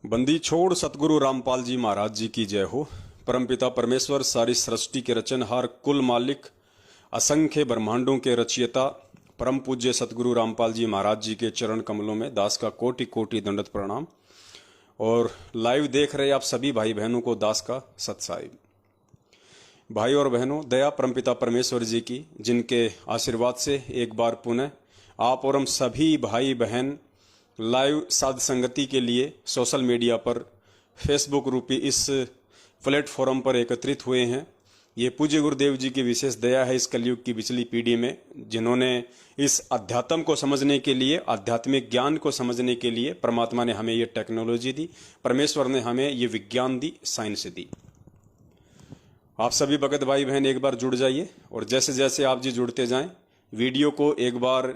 बंदी छोड़ सतगुरु रामपाल जी महाराज जी की जय हो। परमपिता परमेश्वर सारी सृष्टि के रचनहार, कुल मालिक, असंख्य ब्रह्मांडों के रचयिता, परम पूज्य सतगुरु रामपाल जी महाराज जी के चरण कमलों में दास का कोटि कोटि दंडवत प्रणाम। और लाइव देख रहे आप सभी भाई बहनों को दास का सत्साहिब। भाई और बहनों, दया परमपिता परमेश्वर जी की, जिनके आशीर्वाद से एक बार पुनः आप और हम सभी भाई बहन लाइव साध संगति के लिए सोशल मीडिया पर फेसबुक रूपी इस प्लेटफॉर्म पर एकत्रित हुए हैं। ये पूज्य गुरुदेव जी की विशेष दया है इस कलयुग की पिछली पीढ़ी में, जिन्होंने इस अध्यात्म को समझने के लिए, आध्यात्मिक ज्ञान को समझने के लिए परमात्मा ने हमें ये टेक्नोलॉजी दी, परमेश्वर ने हमें ये विज्ञान दी, साइंस दी। आप सभी भगत भाई बहन एक बार जुड़ जाइए, और जैसे जैसे आप जी जुड़ते जाएं, वीडियो को एक बार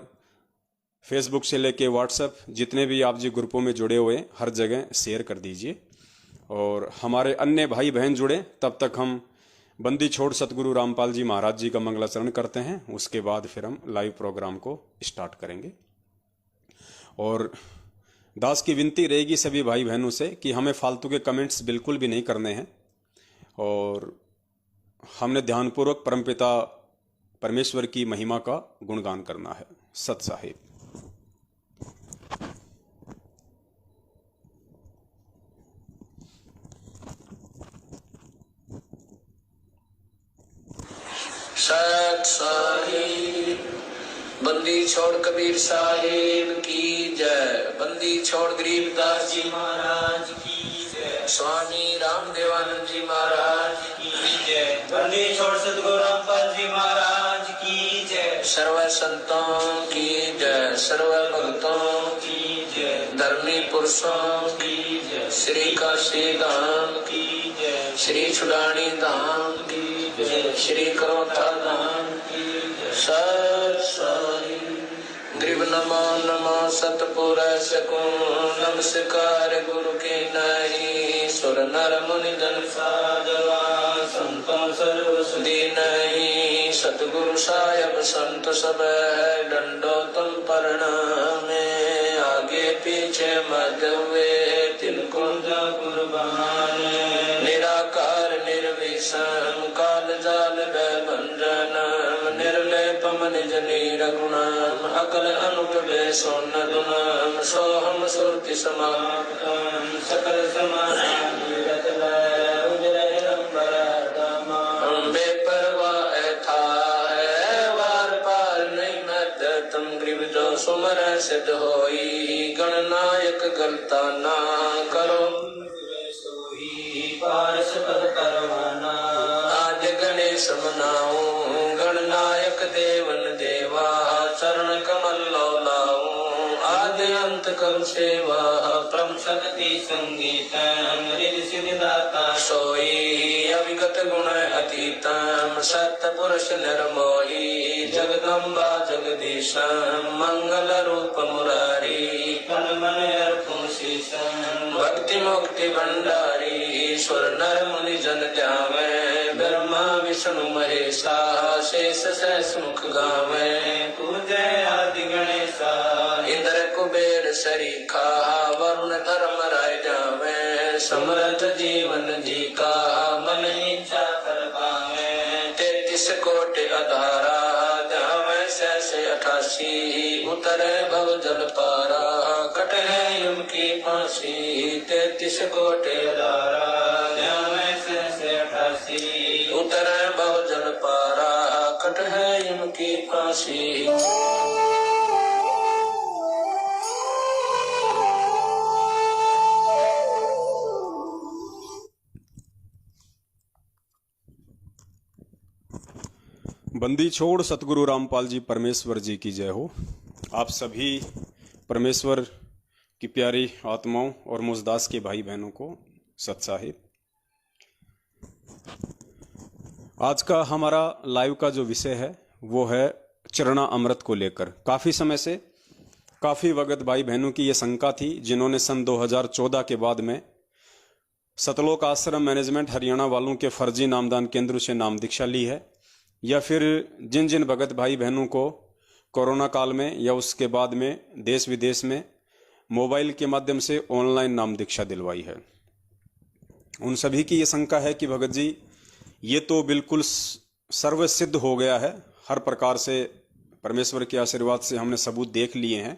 फेसबुक से लेके व्हाट्सएप, जितने भी आप जी ग्रुपों में जुड़े हुए हैं, हर जगह शेयर कर दीजिए। और हमारे अन्य भाई बहन जुड़े, तब तक हम बंदी छोड़ सतगुरु रामपाल जी महाराज जी का मंगलाचरण करते हैं। उसके बाद फिर हम लाइव प्रोग्राम को स्टार्ट करेंगे। और दास की विनती रहेगी सभी भाई बहनों से कि हमें फालतू के कमेंट्स बिल्कुल भी नहीं करने हैं, और हमने ध्यानपूर्वक परमपिता परमेश्वर की महिमा का गुणगान करना है। सत साहिब। सत साहिब। बंदी छोड़ कबीर साहिब की जय। बंदी छोड़ गरीबदास जी महाराज की जय। स्वामी रामदेवानंद जी महाराज की जय। बंदी छोड़ सतगुरु रामपाल जी महाराज की जय। सर्व संतों की जय, सर्व भक्तों की जय, धर्मी पुरुषों की जय, श्री काशी धाम की जय, श्री छुड़ानी धाम की जय, श्री करोता धाम की जय। सत साहिब। ग्रीव नमो नमो सतपुर सकूं, नमस्कार गुरु के नहीं, सुर नर मुनि जन साधवा, संतों सर्व सुधी नहीं, सतगुरु साहिब संत सब है, डंडो तुम प्रणामे, आगे पीछे मध्य वे तिनको जा कुर्बान, निराकार निर्विषम काल जाल भंजन, निर्लेपम निज नीरगुणम, अकल अनुपे सोन गुणम, सोहम सुरति समाप्तम, सकल समाना सुमर सिद्ध होई, गणनायक गलता ना करो, पारस पद परवाना, आज गणेश मनाऊं, गणनायक देवन देवा, चरण कमल लाऊं, आदि अंत कर सेवा, परम शक्ति संगीतम, रिद्धि सिद्धि दाता सोई, अविगत गुण अतीतम, सत्य पुरुष निर्मोही, जगदम्बा जगदीशम, मंगल रूप मुरारी, तन मन अर्पण शीशम, भक्ति मुक्ति भंडारी, ईश्वर नर मुनि जन ध्यावे, ब्रह्मा विष्णु महेशा, शेष सहस मुख गावे, पूजे आदि गणेशा, इंद्र कुबेर सरीखा, वरुण धर्म राय जावे, समर्थ जीवन जी का, मन इच्छा कर पावे, 33 कोटि अधारा, ध्यावे सहसे 88, उतरे भव जल पारा, कट है युम की फांसी, 33 कोटि अधारा, ध्यावे सहसे 88, उतरे भव जल पारा, कट है युम की फांसी। बंदी छोड़ सतगुरु रामपाल जी परमेश्वर जी की जय हो। आप सभी परमेश्वर की प्यारी आत्माओं और मुजदास के भाई बहनों को सत साहिब। आज का हमारा लाइव का जो विषय है वो है चरणा अमृत को लेकर। काफ़ी समय से काफ़ी वक्त भाई बहनों की ये शंका थी, जिन्होंने सन 2014 के बाद में सतलोक आश्रम मैनेजमेंट हरियाणा वालों के फर्जी नामदान केंद्र से नाम दीक्षा ली है, या फिर जिन जिन भगत भाई बहनों को कोरोना काल में या उसके बाद में देश विदेश में मोबाइल के माध्यम से ऑनलाइन नाम दीक्षा दिलवाई है। उन सभी की ये शंका है कि भगत जी ये तो बिल्कुल सर्वसिद्ध हो गया है, हर प्रकार से परमेश्वर के आशीर्वाद से हमने सबूत देख लिए हैं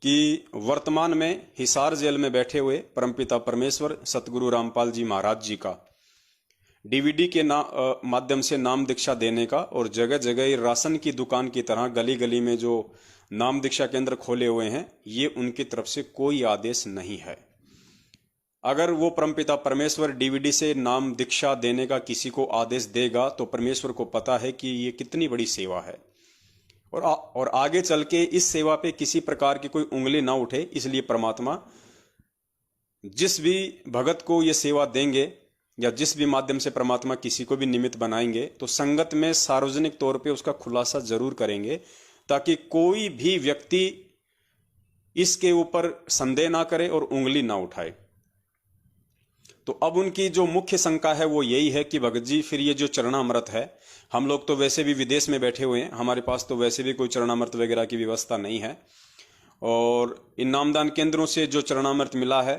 कि वर्तमान में हिसार जेल में बैठे हुए परमपिता परमेश्वर सतगुरु रामपाल जी महाराज जी का डीवीडी के माध्यम से नाम दीक्षा देने का और जगह जगह राशन की दुकान की तरह गली गली में जो नाम दीक्षा केंद्र खोले हुए हैं, ये उनकी तरफ से कोई आदेश नहीं है। अगर वो परमपिता परमेश्वर डीवीडी से नाम दीक्षा देने का किसी को आदेश देगा तो परमेश्वर को पता है कि ये कितनी बड़ी सेवा है और आगे चल के इस सेवा पे किसी प्रकार की कोई उंगली ना उठे, इसलिए परमात्मा जिस भी भगत को ये सेवा देंगे या जिस भी माध्यम से परमात्मा किसी को भी निमित्त बनाएंगे तो संगत में सार्वजनिक तौर पे उसका खुलासा जरूर करेंगे, ताकि कोई भी व्यक्ति इसके ऊपर संदेह ना करे और उंगली ना उठाए। तो अब उनकी जो मुख्य शंका है वो यही है कि भगत जी फिर ये जो चरणामृत है, हम लोग तो वैसे भी विदेश में बैठे हुए हैं, हमारे पास तो वैसे भी कोई चरणामृत वगैरह की व्यवस्था नहीं है, और इन नामदान केंद्रों से जो चरणामृत मिला है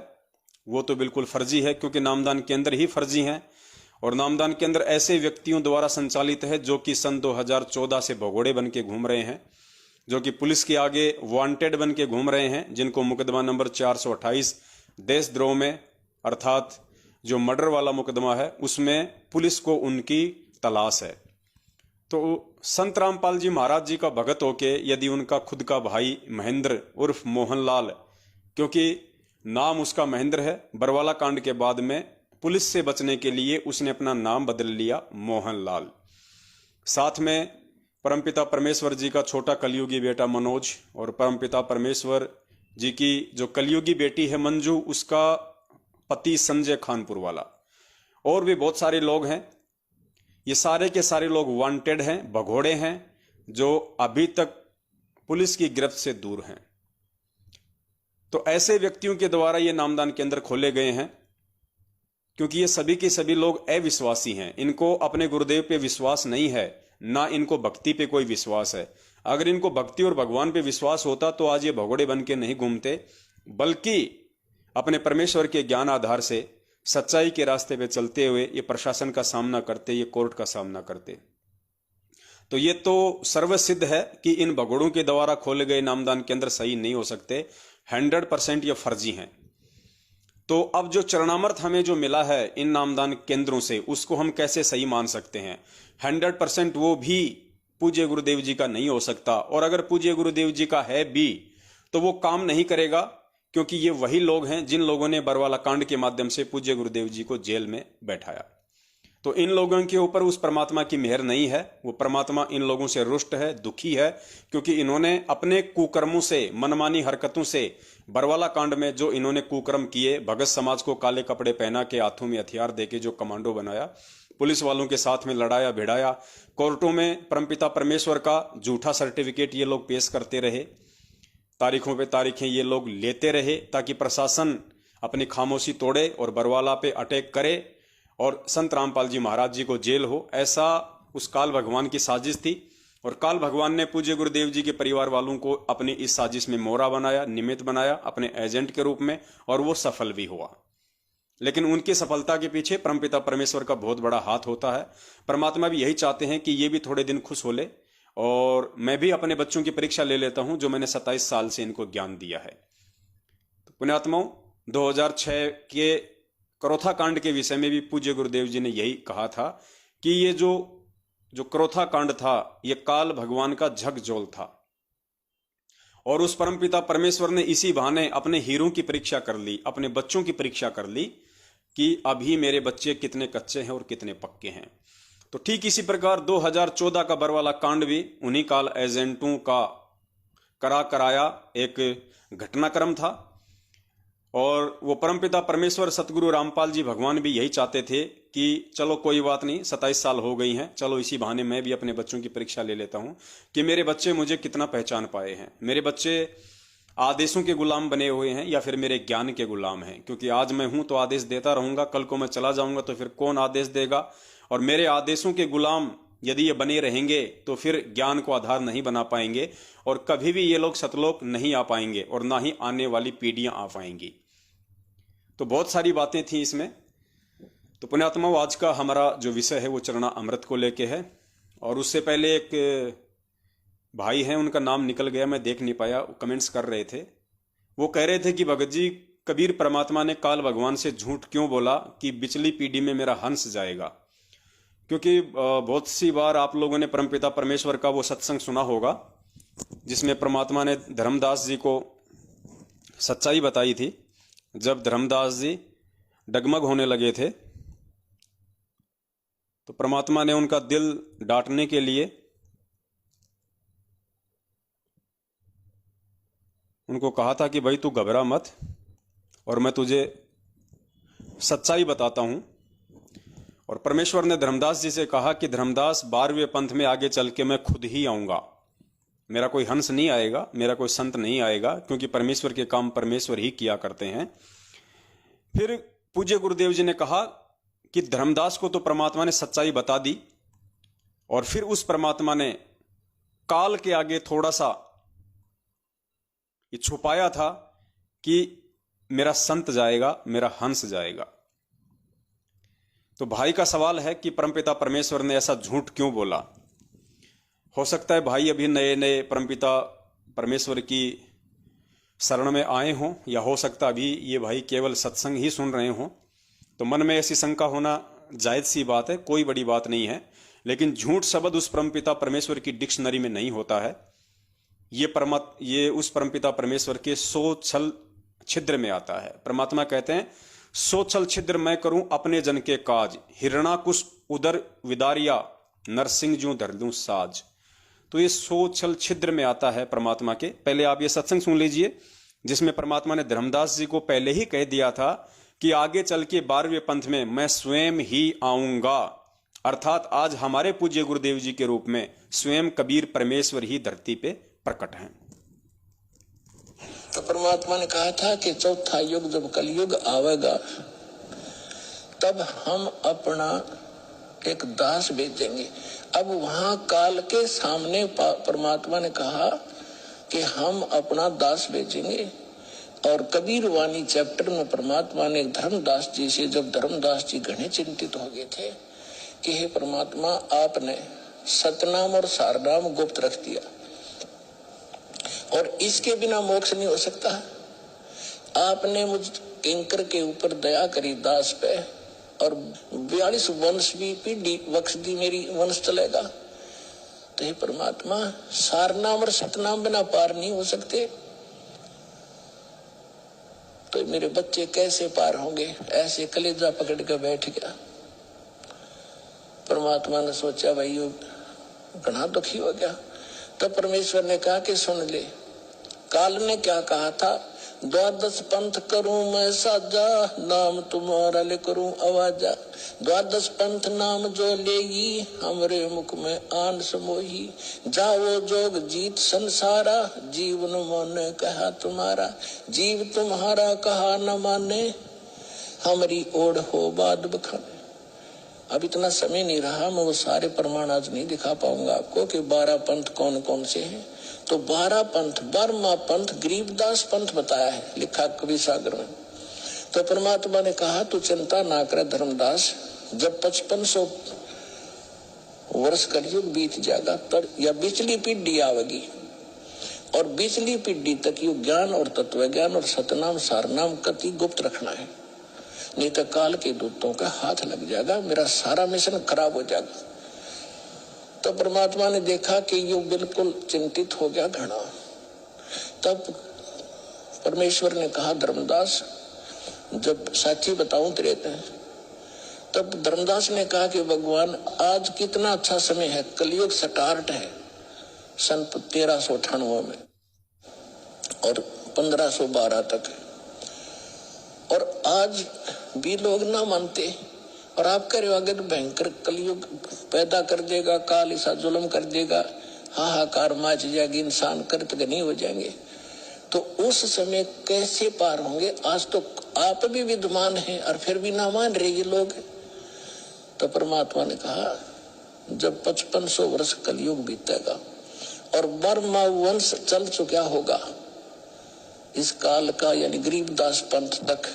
वो तो बिल्कुल फर्जी है, क्योंकि नामदान केंद्र ही फर्जी हैं और नामदान केंद्र ऐसे व्यक्तियों द्वारा संचालित है जो कि सन 2014 से भगोड़े बन के घूम रहे हैं, जो कि पुलिस के आगे वांटेड बन के घूम रहे हैं, जिनको मुकदमा नंबर 428 देशद्रोह में, अर्थात जो मर्डर वाला मुकदमा है उसमें पुलिस को उनकी तलाश है। तो संत रामपाल जी महाराज जी का भगत होके यदि उनका खुद का भाई महेंद्र उर्फ मोहनलाल, क्योंकि नाम उसका महेंद्र है, बरवाला कांड के बाद में पुलिस से बचने के लिए उसने अपना नाम बदल लिया मोहनलाल, साथ में परमपिता परमेश्वर जी का छोटा कलयुगी बेटा मनोज और परमपिता परमेश्वर जी की जो कलयुगी बेटी है मंजू, उसका पति संजय खानपुर वाला, और भी बहुत सारे लोग हैं। ये सारे के सारे लोग वांटेड हैं, भगोड़े हैं, जो अभी तक पुलिस की गिरफ्त से दूर हैं। तो ऐसे व्यक्तियों के द्वारा ये नामदान केंद्र खोले गए हैं, क्योंकि ये सभी के सभी लोग अविश्वासी हैं, इनको अपने गुरुदेव पे विश्वास नहीं है, ना इनको भक्ति पे कोई विश्वास है। अगर इनको भक्ति और भगवान पे विश्वास होता तो आज ये भगोड़े बन के नहीं घूमते, बल्कि अपने परमेश्वर के ज्ञान आधार से सच्चाई के रास्ते पे चलते हुए ये प्रशासन का सामना करते, ये कोर्ट का सामना करते। तो ये तो सर्वसिद्ध है कि इन भगोड़ों के द्वारा खोले गए नामदान केंद्र सही नहीं हो सकते, 100% ये फर्जी हैं। तो अब जो चरणामृत हमें जो मिला है इन नामदान केंद्रों से, उसको हम कैसे सही मान सकते हैं? 100% वो भी पूज्य गुरुदेव जी का नहीं हो सकता, और अगर पूज्य गुरुदेव जी का है भी तो वो काम नहीं करेगा, क्योंकि ये वही लोग हैं जिन लोगों ने बरवाला कांड के माध्यम से पूज्य गुरुदेव जी को जेल में बैठाया। तो इन लोगों के ऊपर उस परमात्मा की मेहर नहीं है, वो परमात्मा इन लोगों से रुष्ट है, दुखी है, क्योंकि इन्होंने अपने कुकर्मों से, मनमानी हरकतों से, बरवाला कांड में जो इन्होंने कुकर्म किए, भगत समाज को काले कपड़े पहना के हाथों में हथियार देके जो कमांडो बनाया, पुलिस वालों के साथ में लड़ाया भिड़ाया, कोर्टों में परमपिता परमेश्वर का झूठा सर्टिफिकेट ये लोग पेश करते रहे, तारीखों पे तारीखें ये लोग लेते रहे, ताकि प्रशासन अपनी खामोशी तोड़े और बरवाला पे अटैक करे और संत रामपाल जी महाराज जी को जेल हो। ऐसा उस काल भगवान की साजिश थी, और काल भगवान ने पूज्य गुरुदेव जी के परिवार वालों को अपनी इस साजिश में मोहरा बनाया, निमित्त बनाया अपने एजेंट के रूप में, और वो सफल भी हुआ। लेकिन उनकी सफलता के पीछे परमपिता परमेश्वर का बहुत बड़ा हाथ होता है। परमात्मा भी यही चाहते हैं कि ये भी थोड़े दिन खुश हो ले, और मैं भी अपने बच्चों की परीक्षा ले लेता हूं जो मैंने 27 साल से इनको ज्ञान दिया है। तो पुण्यात्माओं, 2006 के करोथा कांड के विषय में भी पूज्य गुरुदेव जी ने यही कहा था कि ये जो करोथा कांड था ये काल भगवान का झकझोल था, और उस परमपिता परमेश्वर ने इसी बहाने अपने हीरों की परीक्षा कर ली, अपने बच्चों की परीक्षा कर ली कि अभी मेरे बच्चे कितने कच्चे हैं और कितने पक्के हैं। तो ठीक इसी प्रकार 2014 का बरवाला कांड भी उन्हीं काल एजेंटों का कराया एक घटनाक्रम था, और वो परमपिता परमेश्वर सतगुरु रामपाल जी भगवान भी यही चाहते थे कि चलो कोई बात नहीं, 27 साल हो गई हैं, चलो इसी बहाने मैं भी अपने बच्चों की परीक्षा ले लेता हूं कि मेरे बच्चे मुझे कितना पहचान पाए हैं, मेरे बच्चे आदेशों के गुलाम बने हुए हैं या फिर मेरे ज्ञान के गुलाम हैं। क्योंकि आज मैं हूं तो आदेश देता रहूंगा, कल को मैं चला जाऊंगा तो फिर कौन आदेश देगा, और मेरे आदेशों के गुलाम यदि ये बने रहेंगे तो फिर ज्ञान को आधार नहीं बना पाएंगे और कभी भी ये लोग सतलोक नहीं आ पाएंगे और ना ही आने वाली पीढ़ियां आ पाएंगी। तो बहुत सारी बातें थी इसमें। तो पुण्यात्माओं, आज का हमारा जो विषय है वो चरणा अमृत को लेके है। और उससे पहले एक भाई हैं, उनका नाम निकल गया, मैं देख नहीं पाया, कमेंट्स कर रहे थे। वो कह रहे थे कि भगत जी, कबीर परमात्मा ने काल भगवान से झूठ क्यों बोला कि बिचली पीढ़ी में मेरा हंस जाएगा। क्योंकि बहुत सी बार आप लोगों ने परमपिता परमेश्वर का वो सत्संग सुना होगा जिसमें परमात्मा ने धर्मदास जी को सच्चाई बताई थी। जब धर्मदास जी डगमग होने लगे थे तो परमात्मा ने उनका दिल डांटने के लिए उनको कहा था कि भाई तू घबरा मत और मैं तुझे सच्चाई बताता हूं। और परमेश्वर ने धर्मदास जी से कहा कि धर्मदास, 12वें पंथ में आगे चल के मैं खुद ही आऊंगा, मेरा कोई हंस नहीं आएगा, मेरा कोई संत नहीं आएगा, क्योंकि परमेश्वर के काम परमेश्वर ही किया करते हैं। फिर पूज्य गुरुदेव जी ने कहा कि धर्मदास को तो परमात्मा ने सच्चाई बता दी और फिर उस परमात्मा ने काल के आगे थोड़ा सा ये छुपाया था कि मेरा संत जाएगा, मेरा हंस जाएगा। तो भाई का सवाल है कि परमपिता परमेश्वर ने ऐसा झूठ क्यों बोला। हो सकता है भाई अभी नए नए परमपिता परमेश्वर की शरण में आए हों, या हो सकता अभी ये भाई केवल सत्संग ही सुन रहे हों। तो मन में ऐसी शंका होना जायज सी बात है, कोई बड़ी बात नहीं है। लेकिन झूठ शब्द उस परमपिता परमेश्वर की डिक्शनरी में नहीं होता है। ये उस परमपिता परमेश्वर के 100 छल छिद्र में आता है। परमात्मा कहते हैं, 100 छल छिद्र मैं करूं अपने जन के काज, हिरणाकुश उदर विदारिया, नरसिंह ज्यों धर दूं साज। तो ये 100 छल छिद्र में आता है परमात्मा के। पहले आप ये सत्संग सुन लीजिए जिसमें परमात्मा ने धर्मदास जी को पहले ही कह दिया था कि आगे चल के 12वें पंथ में मैं स्वयं ही आऊंगा। अर्थात आज हमारे पूज्य गुरुदेव जी के रूप में स्वयं कबीर परमेश्वर ही धरती पे प्रकट हैं। तो परमात्मा ने कहा था कि चौथा युग जब कलयुग आवेगा तब हम अपना एक दास भेजेंगे। अब वहां काल के सामने परमात्मा ने कहा कि हम अपना दास भेजेंगे। और कबीर वाणी चैप्टर में परमात्मा ने धर्मदास जी से, जब धर्मदास जी घने चिंतित हो गए थे कि हे परमात्मा, आपने सतनाम और सारनाम गुप्त रख दिया और इसके बिना मोक्ष नहीं हो सकता। आपने मुझ किंकर के ऊपर दया करी दास पे और 42 वंश भी पीढ़ी बख्श दी, मेरी वंश चलेगा। तो हे परमात्मा, सारनाम और सतनाम बिना पार नहीं हो सकते, तो मेरे बच्चे कैसे पार होंगे। ऐसे कलेजा पकड़ कर बैठ गया। परमात्मा ने सोचा भाई ये घना दुखी हो गया। तो परमेश्वर ने कहा कि सुन ले, काल ने क्या कहा था, 12 पंथ करूं मैं साजा, नाम तुम्हारा ले करूं आवाजा। 12 पंथ नाम जो लेगी, हमरे मुख में आन समोही। जाओ जोग जीत संसारा, जीवन मन कहा तुम्हारा। जीव तुम्हारा कहा न माने, हमारी ओढ़ हो बाद बखाने। अब इतना समय नहीं रहा, मैं वो सारे प्रमाण आज नहीं दिखा पाऊंगा आपको कि 12 पंथ कौन कौन से हैं। तो 12 पंथ, 12वां पंथ गरीबदास पंथ बताया है, लिखा कवि सागर में। तो परमात्मा ने कहा तू चिंता ना कर धर्मदास, जब 5500 वर्ष कलयुग बीत जाएगा तब या बिचली पीढ़ी आवेगी और बिचली पीढ़ी तक यू ज्ञान और तत्व ज्ञान और सतनाम सारनाम कति गुप्त रखना है, नहीं तो काल के दूतों का हाथ लग जाएगा, मेरा सारा मिशन खराब हो जाएगा। तो परमात्मा ने देखा कि यू बिल्कुल चिंतित हो गया घना। तब परमेश्वर ने कहा धर्मदास, जब साक्षी बताऊं तेरे को। तब धर्मदास ने कहा कि भगवान आज कितना अच्छा समय है, कलयुग स्टार्ट है सन 1398 में और 1512 तक, और आज भी लोग ना मानते और आप कह रहे हो अगर भयंकर कलयुग पैदा कर देगा, काल ऐसा जुल्म कर देगा, हाहाकार मच जाएगी, इंसान कृत नहीं हो जाएंगे, तो उस समय कैसे पार होंगे। आज तो आप भी विद्वान हैं और फिर भी ना मान रहे ये लोग। तो परमात्मा ने कहा जब 5500 वर्ष कलयुग बीतेगा और बर्मा वंश चल चुका होगा इस काल का, यानी गरीबदास पंथ तक,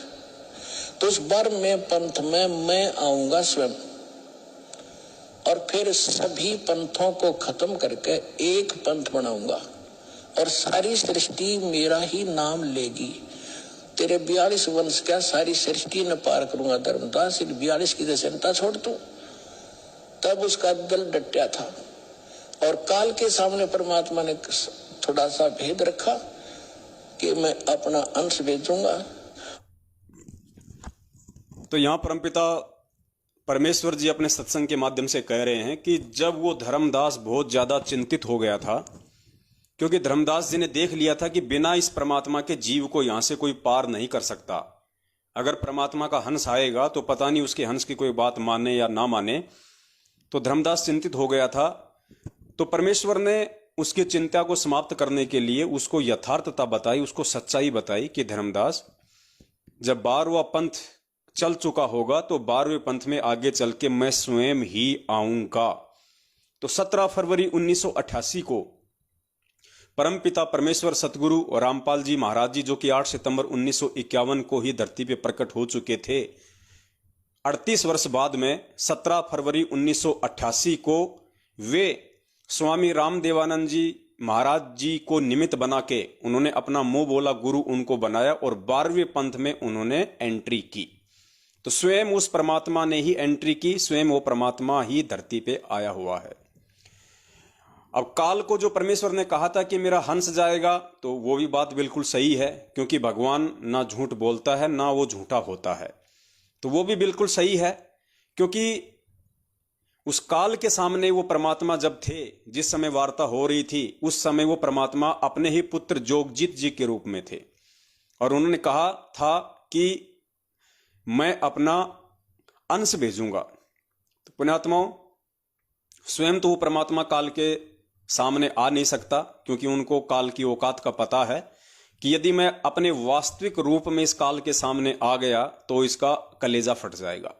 तो उस बर्म में पंथ में मैं आऊंगा स्वयं और फिर सभी पंथों को खत्म करके एक पंथ बनाऊंगा और सारी सृष्टि मेरा ही नाम लेगी। तेरे 42 वंश क्या सारी सृष्टि न पार करूंगा धर्मदास, 42 की तो चिंता छोड़ तू। तब उसका दिल डटा था और काल के सामने परमात्मा ने थोड़ा सा भेद रखा कि मैं अपना अंश भेजूंगा। तो यहाँ परमपिता परमेश्वर जी अपने सत्संग के माध्यम से कह रहे हैं कि जब वो धर्मदास बहुत ज्यादा चिंतित हो गया था, क्योंकि धर्मदास जी ने देख लिया था कि बिना इस परमात्मा के जीव को यहां से कोई पार नहीं कर सकता। अगर परमात्मा का हंस आएगा तो पता नहीं उसके हंस की कोई बात माने या ना माने। तो धर्मदास चिंतित हो गया था। तो परमेश्वर ने उसकी चिंता को समाप्त करने के लिए उसको यथार्थता बताई, उसको सच्चाई बताई कि धर्मदास, जब 12वां पंथ चल चुका होगा तो 12वें पंथ में आगे चल के मैं स्वयं ही आऊंगा। तो 17 फरवरी 1988 को परमपिता परमेश्वर सतगुरु रामपाल जी महाराज जी, जो कि 8 सितंबर 1951 को ही धरती पे प्रकट हो चुके थे, 38 वर्ष बाद में 17 फरवरी 1988 को वे स्वामी रामदेवानंद जी महाराज जी को निमित्त बना के उन्होंने अपना मुंह बोला गुरु उनको बनाया और 12वें पंथ में उन्होंने एंट्री की। तो स्वयं उस परमात्मा ने ही एंट्री की, स्वयं वो परमात्मा ही धरती पे आया हुआ है। अब काल को जो परमेश्वर ने कहा था कि मेरा हंस जाएगा, तो वो भी बात बिल्कुल सही है, क्योंकि भगवान ना झूठ बोलता है ना वो झूठा होता है। तो वो भी बिल्कुल सही है, क्योंकि उस काल के सामने वो परमात्मा जब थे, जिस समय वार्ता हो रही थी, उस समय वो परमात्मा अपने ही पुत्र जोगजीत जी के रूप में थे और उन्होंने कहा था कि मैं अपना अंश भेजूंगा। तो पुण्यात्माओं, स्वयं तो वो परमात्मा काल के सामने आ नहीं सकता, क्योंकि उनको काल की औकात का पता है कि यदि मैं अपने वास्तविक रूप में इस काल के सामने आ गया तो इसका कलेजा फट जाएगा,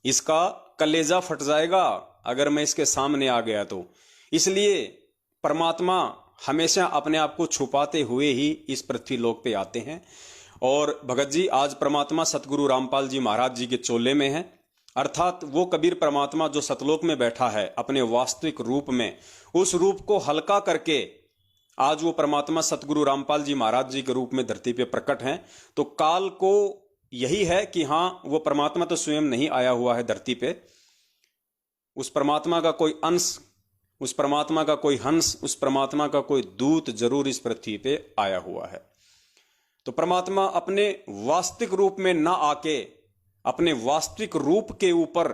इसका कलेजा फट जाएगा अगर मैं इसके सामने आ गया तो। इसलिए परमात्मा हमेशा अपने आप को छुपाते हुए ही इस पृथ्वी लोक पे आते हैं। और भगत जी, आज परमात्मा सतगुरु रामपाल जी महाराज जी के चोले में है, अर्थात वो कबीर परमात्मा जो सतलोक में बैठा है अपने वास्तविक रूप में, उस रूप को हल्का करके आज वो परमात्मा सतगुरु रामपाल जी महाराज जी के रूप में धरती पे प्रकट हैं। तो काल को यही है कि हाँ, वो परमात्मा तो स्वयं नहीं आया हुआ है धरती पे, उस परमात्मा का कोई अंश, उस परमात्मा का कोई हंस, उस परमात्मा का कोई दूत जरूर इस पृथ्वी पे आया हुआ है। तो परमात्मा अपने वास्तविक रूप में ना आके अपने वास्तविक रूप के ऊपर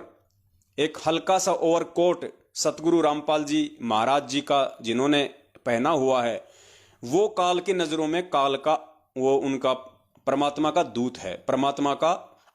एक हल्का सा ओवरकोट सतगुरु रामपाल जी महाराज जी का जिन्होंने पहना हुआ है, वो काल की नजरों में काल का, वो उनका परमात्मा का दूत है, परमात्मा का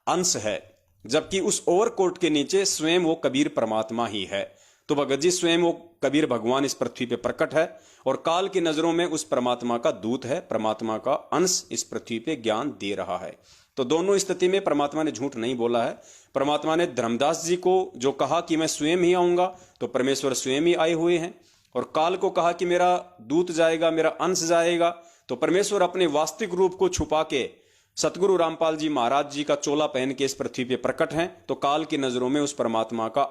अंश है, जबकि उस ओवरकोट के नीचे स्वयं वो कबीर परमात्मा ही है। तो भगत जी, स्वयं वो कबीर भगवान इस पृथ्वी पे प्रकट है और काल की नजरों में उस परमात्मा का दूत है, परमात्मा का अंश इस पृथ्वी पे ज्ञान दे रहा है। तो दोनों स्थिति में परमात्मा ने झूठ नहीं बोला है। परमात्मा ने धर्मदास जी को जो कहा कि मैं स्वयं ही आऊंगा, तो परमेश्वर स्वयं ही आए हुए हैं। और काल को कहा कि मेरा दूत जाएगा, मेरा अंश जाएगा, तो परमेश्वर अपने वास्तविक रूप को छुपा के सतगुरु रामपाल जी महाराज जी का चोला पहन के इस पृथ्वी पे प्रकट हैं। तो काल की नजरों में उस परमात्मा का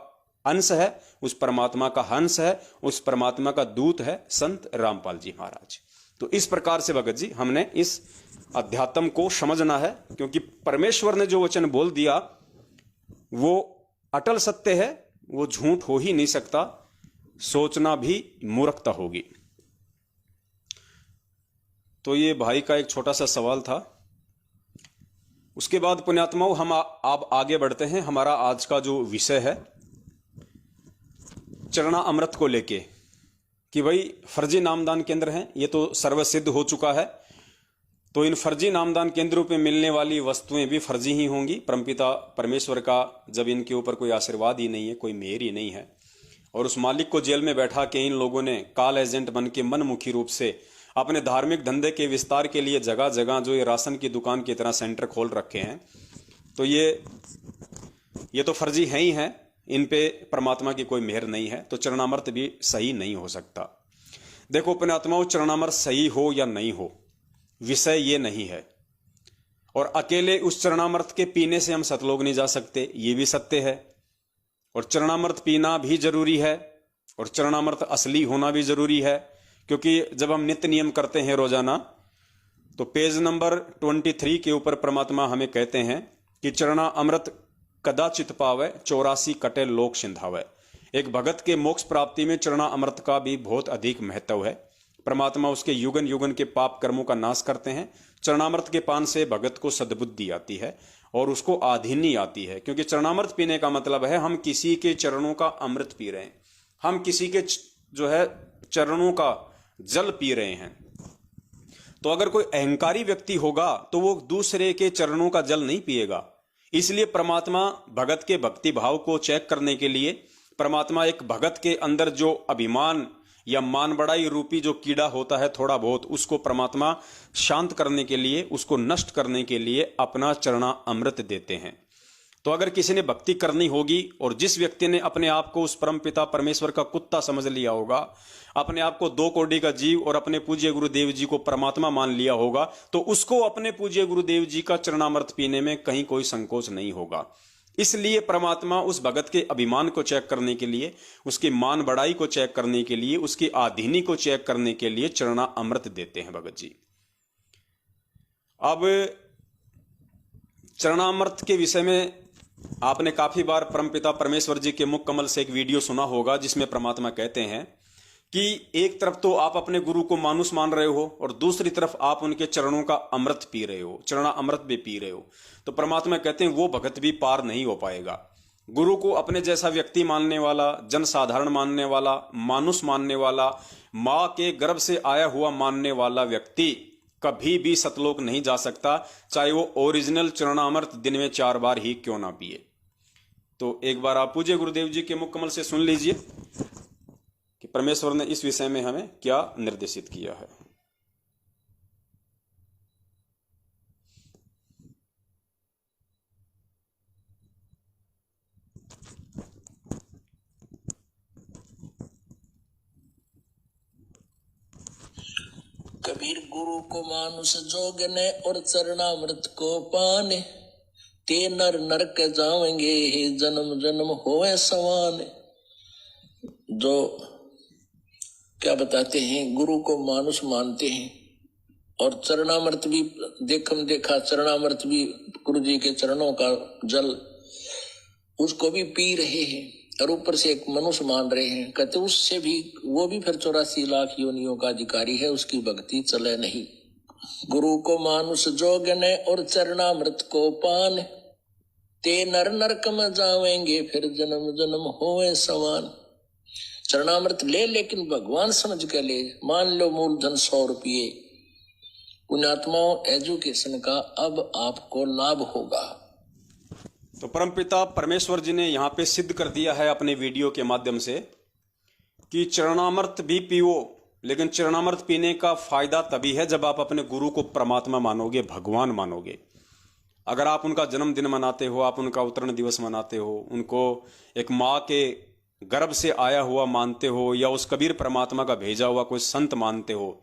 अंश है, उस परमात्मा का हंस है, उस परमात्मा का दूत है संत रामपाल जी महाराज। तो इस प्रकार से भगत जी हमने इस अध्यात्म को समझना है, क्योंकि परमेश्वर ने जो वचन बोल दिया वो अटल सत्य है, वो झूठ हो ही नहीं सकता, सोचना भी मूर्खता होगी। तो ये भाई का एक छोटा सा सवाल था। उसके बाद पुण्यात्माओं, हम आप आगे बढ़ते हैं। हमारा आज का जो विषय है चरणा अमृत को लेके, कि भाई फर्जी नामदान केंद्र हैं, ये तो सर्वसिद्ध हो चुका है। तो इन फर्जी नामदान केंद्रों पे मिलने वाली वस्तुएं भी फर्जी ही होंगी। परमपिता परमेश्वर का जब इनके ऊपर कोई आशीर्वाद ही नहीं है, कोई मेहर ही नहीं है, और उस मालिक को जेल में बैठा के इन लोगों ने काल एजेंट बन के मनमुखी रूप से अपने धार्मिक धंधे के विस्तार के लिए जगह जगह जो ये राशन की दुकान की तरह सेंटर खोल रखे हैं, तो ये तो फर्जी हैं ही हैं। इन पे परमात्मा की कोई मेहर नहीं है, तो चरणामृत भी सही नहीं हो सकता। देखो पुण्यात्माओं, चरणामृत सही हो या नहीं हो, विषय ये नहीं है। और अकेले उस चरणामृत के पीने से हम सतलोक नहीं जा सकते, ये भी सत्य है। और चरणामृत पीना भी जरूरी है, और चरणामृत असली होना भी जरूरी है। क्योंकि जब हम नित्य नियम करते हैं रोजाना, तो पेज नंबर 23 के ऊपर परमात्मा हमें कहते हैं कि चरणा अमृत कदाचित पावे 84 कटे लोक सिंधावे। एक भगत के मोक्ष प्राप्ति में चरणा अमृत का भी बहुत अधिक महत्व है। परमात्मा उसके युगन युगन के पाप कर्मों का नाश करते हैं। चरणामृत के पान से भगत को सद्बुद्धि आती है और उसको आधीनी आती है। क्योंकि चरणामृत पीने का मतलब है हम किसी के चरणों का अमृत पी रहे हैं, हम किसी के जो है चरणों का जल पी रहे हैं। तो अगर कोई अहंकारी व्यक्ति होगा तो वो दूसरे के चरणों का जल नहीं पिएगा। इसलिए परमात्मा भगत के भक्ति भाव को चेक करने के लिए परमात्मा एक भगत के अंदर जो अभिमान या मान बड़ाई रूपी जो कीड़ा होता है थोड़ा बहुत, उसको परमात्मा शांत करने के लिए, उसको नष्ट करने के लिए अपना चरणा अमृत देते हैं। तो अगर किसी ने भक्ति करनी होगी और जिस व्यक्ति ने अपने आप को उस परम पिता परमेश्वर का कुत्ता समझ लिया होगा, अपने आप को 2 कोटि का जीव और अपने पूज्य गुरुदेव जी को परमात्मा मान लिया होगा, तो उसको अपने पूज्य गुरुदेव जी का चरणामृत पीने में कहीं कोई संकोच नहीं होगा। इसलिए परमात्मा उस भगत के अभिमान को चेक करने के लिए, उसकी मान बढ़ाई को चेक करने के लिए, उसकी आधीनी को चेक करने के लिए चरणा अमृत देते हैं भगत जी। अब चरणामृत के विषय में आपने काफी बार परमपिता परमेश्वर जी के मुख कमल से एक वीडियो सुना होगा, जिसमें परमात्मा कहते हैं कि एक तरफ तो आप अपने गुरु को मानुष मान रहे हो और दूसरी तरफ आप उनके चरणों का अमृत पी रहे हो, चरणा अमृत भी पी रहे हो। तो परमात्मा कहते हैं वो भगत भी पार नहीं हो पाएगा। गुरु को अपने जैसा व्यक्ति मानने वाला, जन साधारण मानने वाला, मानुष मानने वाला, मां के गर्भ से आया हुआ मानने वाला व्यक्ति कभी भी सतलोक नहीं जा सकता, चाहे वो ओरिजिनल चरणामृत दिन में 4 बार ही क्यों ना पिए। तो एक बार आप पूज्य गुरुदेव जी के मुख कमल से सुन लीजिए कि परमेश्वर ने इस विषय में हमें क्या निर्देशित किया है। कबीर गुरु को मानुष जोगने और चरणामृत को पाने, ते नर नरक जावेंगे जन्म जन्म होए समान। जो क्या बताते हैं, गुरु को मानुष मानते हैं और चरणामृत भी देखम देखा, चरणामृत भी गुरु जी के चरणों का जल उसको भी पी रहे हैं और ऊपर से एक मनुष्य मान रहे हैं। कहते उससे भी, वो भी फिर 84 लाख योनियों का अधिकारी है, उसकी भक्ति चले नहीं। गुरु को मानुष जोगने और चरणामृत को पान, ते नर नरक में जावेंगे फिर जन्म जन्म होए समान। चरणामृत ले, लेकिन भगवान समझ के ले। मान लो मूलधन 100 रुपये। पुण्यात्माओं, एजुकेशन का अब आपको लाभ होगा। तो परमपिता परमेश्वर जी ने यहाँ पे सिद्ध कर दिया है अपने वीडियो के माध्यम से कि चरणामृत भी पियो, लेकिन चरणामृत पीने का फायदा तभी है जब आप अपने गुरु को परमात्मा मानोगे, भगवान मानोगे। अगर आप उनका जन्मदिन मनाते हो, आप उनका अवतरण दिवस मनाते हो, उनको एक माँ के गर्भ से आया हुआ मानते हो, या उस कबीर परमात्मा का भेजा हुआ कोई संत मानते हो,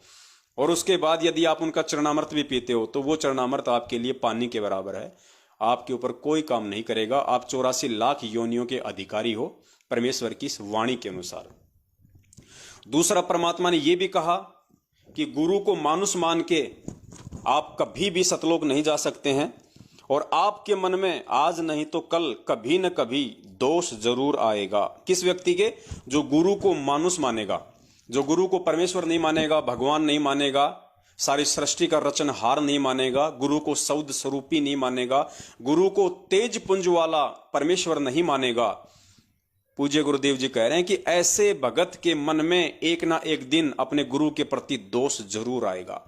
और उसके बाद यदि आप उनका चरणामृत भी पीते हो, तो वो चरणामृत आपके लिए पानी के बराबर है, आपके ऊपर कोई काम नहीं करेगा। आप 84 लाख योनियों के अधिकारी हो परमेश्वर की इस वाणी के अनुसार। दूसरा, परमात्मा ने यह भी कहा कि गुरु को मानुष मान के आप कभी भी सतलोक नहीं जा सकते हैं, और आपके मन में आज नहीं तो कल कभी न कभी दोष जरूर आएगा। किस व्यक्ति के? जो गुरु को मानुष मानेगा, जो गुरु को परमेश्वर नहीं मानेगा, भगवान नहीं मानेगा, सारी सृष्टि का रचनहार नहीं मानेगा, गुरु को सौद स्वरूपी नहीं मानेगा, गुरु को तेज पुंज वाला परमेश्वर नहीं मानेगा। पूज्य गुरुदेव जी कह रहे हैं कि ऐसे भगत के मन में एक ना एक दिन अपने गुरु के प्रति दोष जरूर आएगा।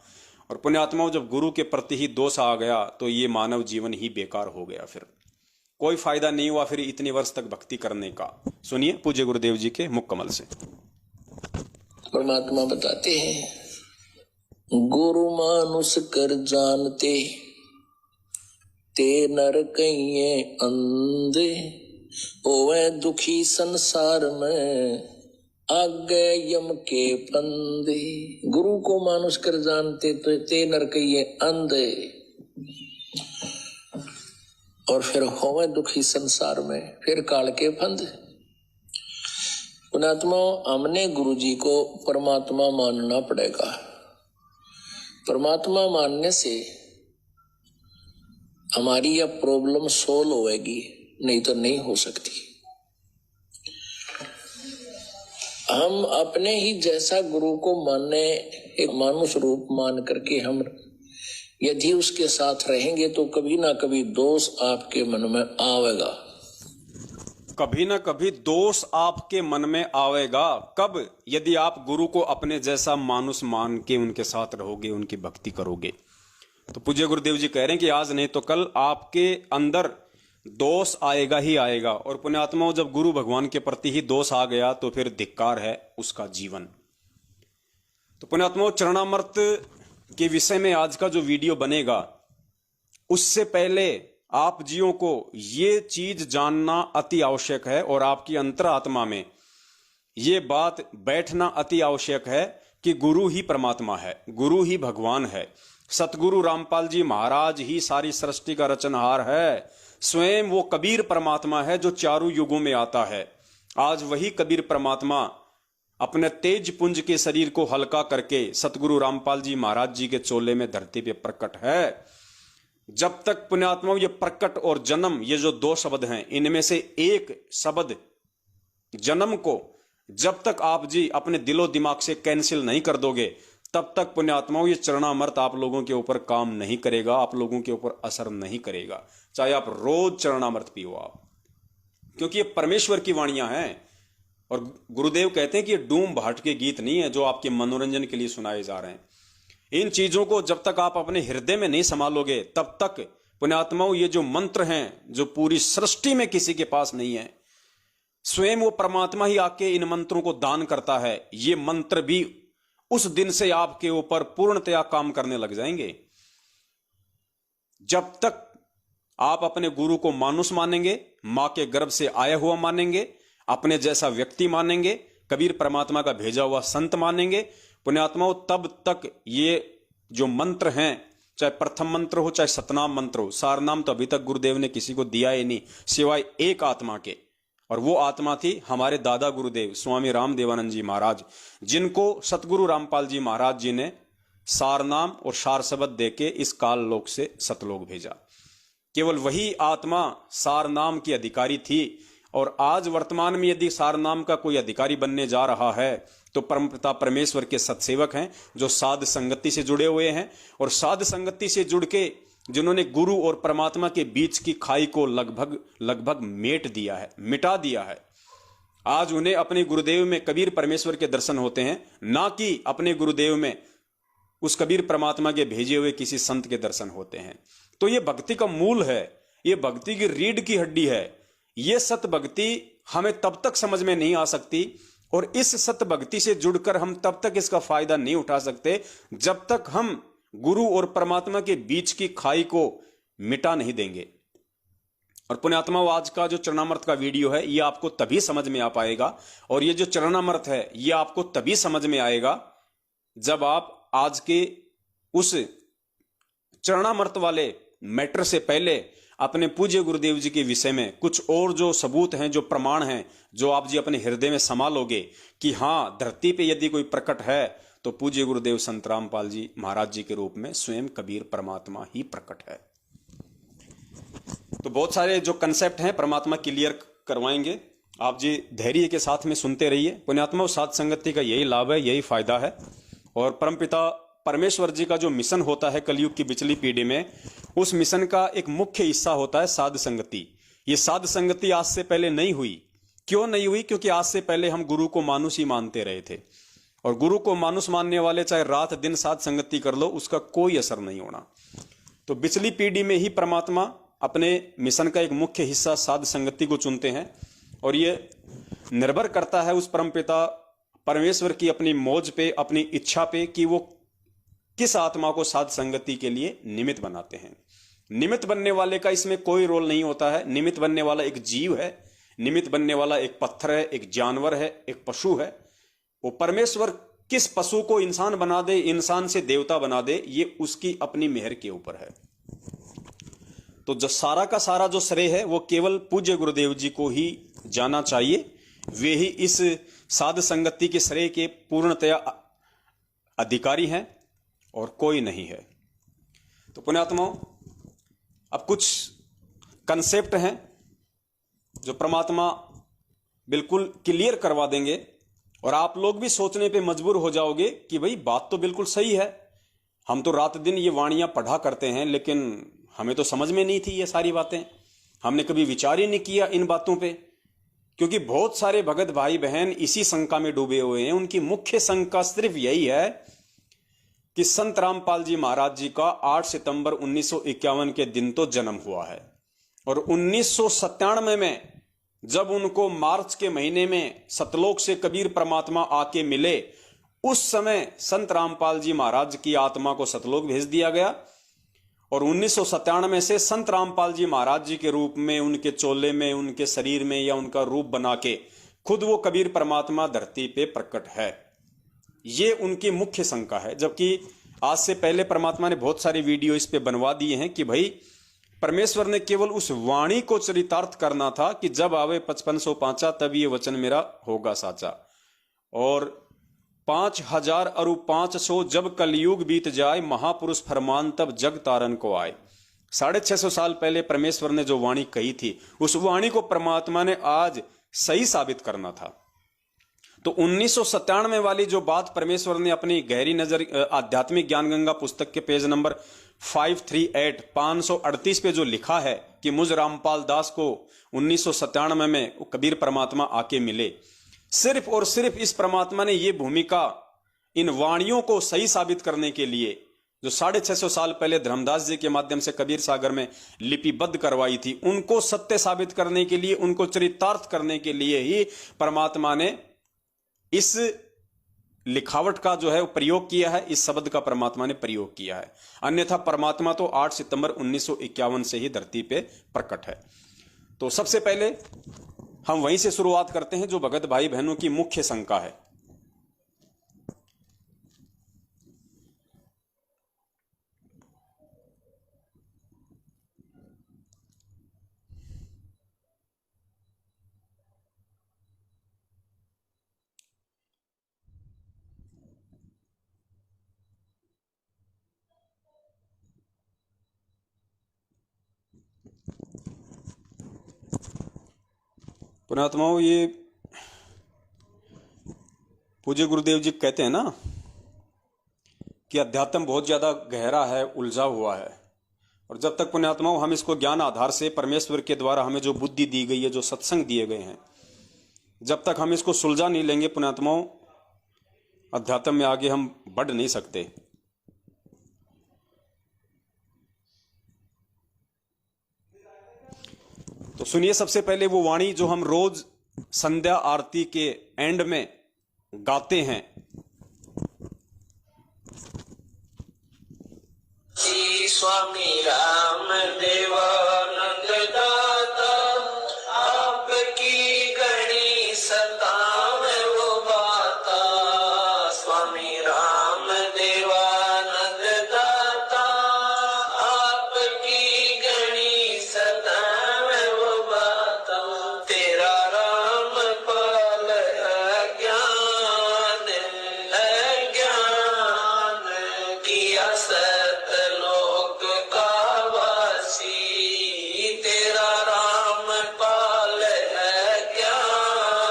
और पुण्यात्माओं, जब गुरु के प्रति ही दोष आ गया तो ये मानव जीवन ही बेकार हो गया, फिर कोई फायदा नहीं हुआ फिर इतने वर्ष तक भक्ति करने का। सुनिए पूज्य गुरुदेव जी के मुख कमल से। परमात्मा बताते हैं, गुरु मानुष कर जानते, ते नर कहिए अंधे, ओवे दुखी संसार में आगे यम के फंदे। गुरु को मानुष कर जानते तो ते नरकइये अंधे। और फिर होवे दुखी संसार में, फिर काल के फंदे। पुणात्मा, हमने गुरु जी को परमात्मा मानना पड़ेगा। परमात्मा मानने से हमारी यह प्रॉब्लम सोल्व होएगी, नहीं तो नहीं हो सकती। हम अपने ही जैसा गुरु को मानने, एक मानुष रूप मान करके हम यदि उसके साथ रहेंगे तो कभी ना कभी दोष आपके मन में आवेगा। कभी ना कभी दोष आपके मन में आवेगा। कब? यदि आप गुरु को अपने जैसा मानुष मान के उनके साथ रहोगे, उनकी भक्ति करोगे। तो पूज्य गुरुदेव जी कह रहे हैं कि आज नहीं तो कल आपके अंदर दोष आएगा ही आएगा। और पुण्यात्माओं, जब गुरु भगवान के प्रति ही दोष आ गया तो फिर धिक्कार है उसका जीवन। तो पुण्यात्माओं, चरणामृत के विषय में आज का जो वीडियो बनेगा, उससे पहले आप जियों को ये चीज जानना अति आवश्यक है और आपकी अंतरात्मा में ये बात बैठना अति आवश्यक है कि गुरु ही परमात्मा है, गुरु ही भगवान है। सतगुरु रामपाल जी महाराज ही सारी सृष्टि का रचनहार है। स्वयं वो कबीर परमात्मा है जो चारों युगों में आता है। आज वही कबीर परमात्मा अपने तेज पुंज के शरीर को हल्का करके सतगुरु रामपाल जी महाराज जी के चोले में धरती पे प्रकट है। जब तक पुण्यात्माओं ये प्रकट और जन्म, ये जो दो शब्द हैं, इनमें से एक शब्द जन्म को जब तक आप जी अपने दिलो दिमाग से कैंसिल नहीं कर दोगे, तब तक पुण्यात्माओं ये चरणामृत आप लोगों के ऊपर काम नहीं करेगा, आप लोगों के ऊपर असर नहीं करेगा, चाहे आप रोज चरणामृत पियो आप, क्योंकि ये परमेश्वर की वाणियां हैं। और गुरुदेव कहते हैं कि ये डूम भाट के गीत नहीं है जो आपके मनोरंजन के लिए सुनाए जा रहे हैं। इन चीजों को जब तक आप अपने हृदय में नहीं संभालोगे, तब तक पुण्यात्माओं ये जो मंत्र हैं जो पूरी सृष्टि में किसी के पास नहीं है, स्वयं वो परमात्मा ही आके इन मंत्रों को दान करता है। ये मंत्र भी उस दिन से आपके ऊपर पूर्णतया काम करने लग जाएंगे। जब तक आप अपने गुरु को मानुष मानेंगे, मां के गर्भ से आया हुआ मानेंगे, अपने जैसा व्यक्ति मानेंगे, कबीर परमात्मा का भेजा हुआ संत मानेंगे, पुण्यात्माओं, तब तक ये जो मंत्र हैं, चाहे प्रथम मंत्र हो चाहे सतनाम मंत्र हो, सारनाम तो अभी तक गुरुदेव ने किसी को दिया ही नहीं सिवाय एक आत्मा के, और वो आत्मा थी हमारे दादा गुरुदेव स्वामी रामदेवानंद जी महाराज, जिनको सतगुरु रामपाल जी महाराज जी ने सारनाम और सार शब्द देके इस काल लोक से सतलोक भेजा। केवल वही आत्मा सारनाम की अधिकारी थी। और आज वर्तमान में यदि सारनाम का कोई अधिकारी बनने जा रहा है तो परमपिता परमेश्वर के सत्सेवक हैं जो साध संगति से जुड़े हुए हैं, और साध संगति से जुड़ के जिन्होंने गुरु और परमात्मा के बीच की खाई को लगभग मेट दिया है, मिटा दिया है। आज उन्हें अपने गुरुदेव में कबीर परमेश्वर के दर्शन होते हैं, ना कि अपने गुरुदेव में उस कबीर परमात्मा के भेजे हुए किसी संत के दर्शन होते हैं। तो ये भक्ति का मूल है, ये भक्ति की रीढ़ की हड्डी है। ये सत भक्ति हमें तब तक समझ में नहीं आ सकती और इस सत भक्ति से जुड़कर हम तब तक इसका फायदा नहीं उठा सकते जब तक हम गुरु और परमात्मा के बीच की खाई को मिटा नहीं देंगे। और पुण्यात्मा, आज का जो चरणामृत का वीडियो है ये आपको तभी समझ में आ पाएगा, और ये जो चरणामृत है ये आपको तभी समझ में आएगा जब आप आज के उस चरणामृत वाले मैटर से पहले अपने पूज्य गुरुदेव जी के विषय में कुछ और जो सबूत हैं, जो प्रमाण हैं, जो आप जी अपने हृदय में संभालोगे कि हाँ, धरती पे यदि कोई प्रकट है तो पूज्य गुरुदेव संत रामपाल जी महाराज जी के रूप में स्वयं कबीर परमात्मा ही प्रकट है। तो बहुत सारे जो कंसेप्ट हैं परमात्मा क्लियर करवाएंगे, आप जी धैर्य के साथ में सुनते रहिए। पुण्यात्मा, साध संगति का यही लाभ है, यही फायदा है। और परमपिता परमेश्वर जी का जो मिशन होता है कलयुग की पिछली पीढ़ी में, उस मिशन का एक मुख्य हिस्सा होता है साध संगति। ये साध संगति आज से पहले नहीं हुई। क्यों नहीं हुई? क्योंकि आज से पहले हम गुरु को मानुष ही मानते रहे थे, और गुरु को मानुष मानने वाले चाहे रात दिन साध संगति कर लो, उसका कोई असर नहीं होना। तो पिछली पीढ़ी में ही परमात्मा अपने मिशन का एक मुख्य हिस्सा साध संगति को चुनते हैं, और ये निर्भर करता है उस परमपिता परमेश्वर की अपनी मौज पे, अपनी इच्छा पे कि वो किस आत्मा को साध संगति के लिए निमित्त बनाते हैं। निमित्त बनने वाले का इसमें कोई रोल नहीं होता है। निमित्त बनने वाला एक जीव है, निमित्त बनने वाला एक पत्थर है, एक जानवर है, एक पशु है। वो परमेश्वर किस पशु को इंसान बना दे, इंसान से देवता बना दे, ये उसकी अपनी मेहर के ऊपर है। तो जो सारा का सारा जो श्रेय है वो केवल पूज्य गुरुदेव जी को ही जाना चाहिए। वे ही इस साध संगति के श्रेय के पूर्णतया अधिकारी हैं और कोई नहीं है। तो पुण्यात्माओं, अब कुछ कंसेप्ट हैं जो परमात्मा बिल्कुल क्लियर करवा देंगे और आप लोग भी सोचने पे मजबूर हो जाओगे कि भाई बात तो बिल्कुल सही है। हम तो रात दिन ये वाणियां पढ़ा करते हैं, लेकिन हमें तो समझ में नहीं थी ये सारी बातें। हमने कभी विचार ही नहीं किया इन बातों पे, क्योंकि बहुत सारे भगत भाई बहन इसी शंका में डूबे हुए हैं। उनकी मुख्य शंका सिर्फ यही है कि संत रामपाल जी महाराज जी का 8 सितंबर 1951 के दिन तो जन्म हुआ है और 1997 में जब उनको मार्च के महीने में सतलोक से कबीर परमात्मा आके मिले, उस समय संत रामपाल जी महाराज की आत्मा को सतलोक भेज दिया गया और 1997 से संत रामपाल जी महाराज जी के रूप में, उनके चोले में, उनके शरीर में या उनका रूप बना के खुद वो कबीर परमात्मा धरती पे प्रकट है। ये उनकी मुख्य शंका है। जबकि आज से पहले परमात्मा ने बहुत सारे वीडियो इस पे बनवा दिए हैं कि भाई परमेश्वर ने केवल उस वाणी को चरितार्थ करना था कि जब आवे 5500 पांचा तब ये वचन मेरा होगा साचा, और 5000 अरु 500 जब कलयुग बीत जाए महापुरुष फरमान तब जग तारन को आए। 650 साल पहले परमेश्वर ने जो वाणी कही थी, उस वाणी को परमात्मा ने आज सही साबित करना था। तो 1997 वाली जो बात परमेश्वर ने अपनी गहरी नजर आध्यात्मिक ज्ञान गंगा पुस्तक के पेज नंबर 538 पे जो लिखा है कि मुझ रामपाल दास को 1997 में कबीर परमात्मा आके मिले, सिर्फ और सिर्फ इस परमात्मा ने ये भूमिका इन वाणियों को सही साबित करने के लिए, जो 650 साल पहले धर्मदास जी के माध्यम से कबीर सागर में लिपिबद्ध करवाई थी, उनको सत्य साबित करने के लिए, उनको चरितार्थ करने के लिए ही परमात्मा ने इस लिखावट का जो है वो प्रयोग किया है, इस शब्द का परमात्मा ने प्रयोग किया है। अन्यथा परमात्मा तो 8 सितंबर 1951 से ही धरती पे प्रकट है। तो सबसे पहले हम वहीं से शुरुआत करते हैं जो भगत भाई बहनों की मुख्य शंका है। पुण्यात्माओं, ये पूज्य गुरुदेव जी कहते हैं ना कि अध्यात्म बहुत ज्यादा गहरा है, उलझा हुआ है, और जब तक पुण्यात्माओं हम इसको ज्ञान आधार से परमेश्वर के द्वारा हमें जो बुद्धि दी गई है, जो सत्संग दिए गए हैं, जब तक हम इसको सुलझा नहीं लेंगे पुण्यात्माओं, अध्यात्म में आगे हम बढ़ नहीं सकते। तो सुनिए सबसे पहले वो वाणी जो हम रोज संध्या आरती के एंड में गाते हैं। श्री स्वामी राम देवानंद दाता आपकी गणी सताव वो बाता। स्वामी राम देवानंद दाता आपकी गणी सताव वो बाता। तेरा राम पाल अज्ञान किया सतलोक का वासी। तेरा राम पाल ज्ञान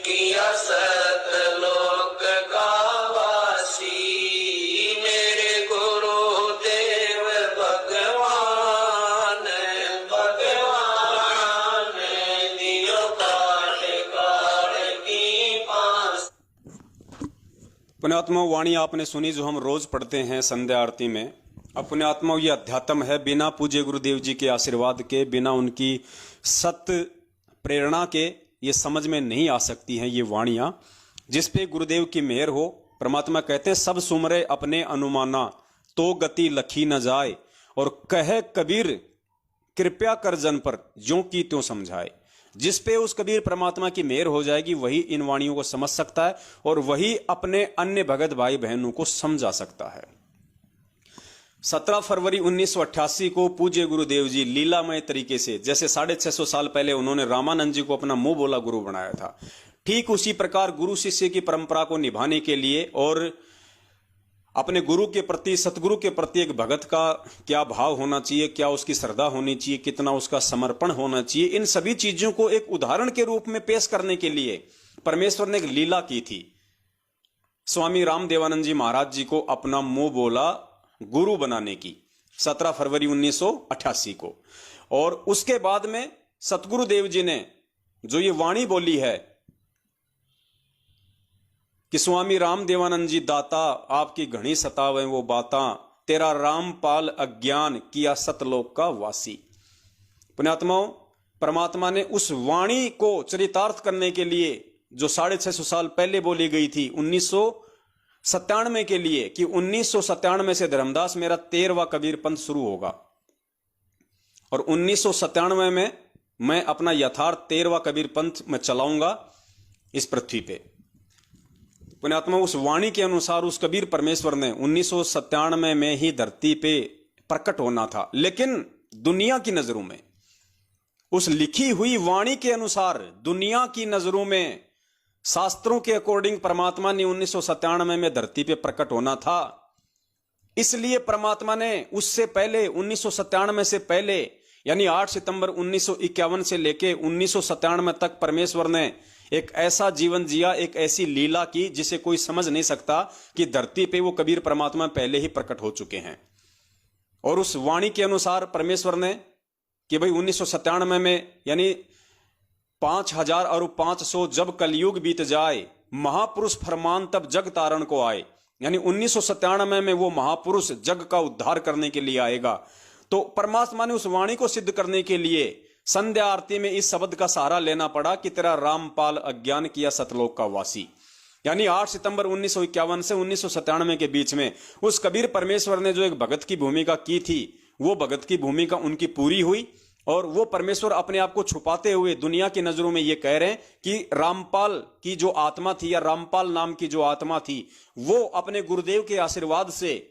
किया सतलोक का वासी। मेरे गुरुदेव भगवान भगवान दियो काट काट की पास। पुण्यात्मा वाणी आपने सुनी जो हम रोज पढ़ते हैं संध्या आरती में। अब पुण्यात्मा ये अध्यात्म है, बिना पूज्य गुरुदेव जी के आशीर्वाद के, बिना उनकी सत्य प्रेरणा के ये समझ में नहीं आ सकती हैं ये वाणियां, जिस पे गुरुदेव की मेहर हो। परमात्मा कहते हैं सब सुमरे अपने अनुमाना तो गति लखी न जाए, और कहे कबीर कृपया कर जन पर ज्यों की त्यों समझाए। जिस पे उस कबीर परमात्मा की मेहर हो जाएगी वही इन वाणियों को समझ सकता है और वही अपने अन्य भगत भाई बहनों को समझा सकता है। 17 फरवरी 1988 को पूज्य गुरुदेव जी लीलामय तरीके से, जैसे 650 साल पहले उन्होंने रामानंद जी को अपना मुंह बोला गुरु बनाया था, ठीक उसी प्रकार गुरु शिष्य की परंपरा को निभाने के लिए और अपने गुरु के प्रति, सतगुरु के प्रति एक भगत का क्या भाव होना चाहिए, क्या उसकी श्रद्धा होनी चाहिए, कितना उसका समर्पण होना चाहिए, इन सभी चीजों को एक उदाहरण के रूप में पेश करने के लिए परमेश्वर ने एक लीला की थी। स्वामी रामदेवानंद जी महाराज जी को अपना मुंह बोला गुरु बनाने की 17 फरवरी 1988 को। और उसके बाद में सतगुरु देव जी ने जो ये वाणी बोली है कि स्वामी रामदेवानंद जी दाता आपकी घनी सतावे वो बाता, तेरा रामपाल अज्ञान किया सतलोक का वासी। पुण्यात्माओं, परमात्मा ने उस वाणी को चरितार्थ करने के लिए जो 650 साल पहले बोली गई थी 1997 के लिए, कि 1997 से धर्मदास मेरा 13वां कबीर पंथ शुरू होगा और 1997 में मैं अपना यथार्थ 13वां कबीर पंथ में चलाऊंगा इस पृथ्वी पे। पुण्यात्मा, उस वाणी के अनुसार उस कबीर परमेश्वर ने 1997 में ही धरती पे प्रकट होना था, लेकिन दुनिया की नजरों में, उस लिखी हुई वाणी के अनुसार दुनिया की नजरों में, शास्त्रों के अकॉर्डिंग परमात्मा ने 1997 में धरती पे प्रकट होना था। इसलिए परमात्मा ने उससे पहले 1997 से पहले यानी 8 सितंबर 1951 से लेके 1997 तक परमेश्वर ने एक ऐसा जीवन जिया, एक ऐसी लीला की जिसे कोई समझ नहीं सकता कि धरती पे वो कबीर परमात्मा पहले ही प्रकट हो चुके हैं। और उस वाणी के अनुसार परमेश्वर ने कि भाई 1997 में यानी 5000 और 500 जब कलयुग बीत जाए, महापुरुष फरमान तब जग तारण को आए, यानी 1997 में वो महापुरुष जग का उद्धार करने के लिए आएगा। तो परमात्मा ने उस वाणी को सिद्ध करने के लिए संध्या आरती में इस शब्द का सहारा लेना पड़ा कि तेरा रामपाल अज्ञान किया सतलोक का वासी। यानी 8 सितंबर 1951 से 1997 के बीच में उस कबीर परमेश्वर ने जो एक भगत की भूमिका की थी, वो भगत की भूमिका उनकी पूरी हुई और वो परमेश्वर अपने आप को छुपाते हुए दुनिया की नजरों में ये कह रहे हैं कि रामपाल की जो आत्मा थी या रामपाल नाम की जो आत्मा थी, वो अपने गुरुदेव के आशीर्वाद से,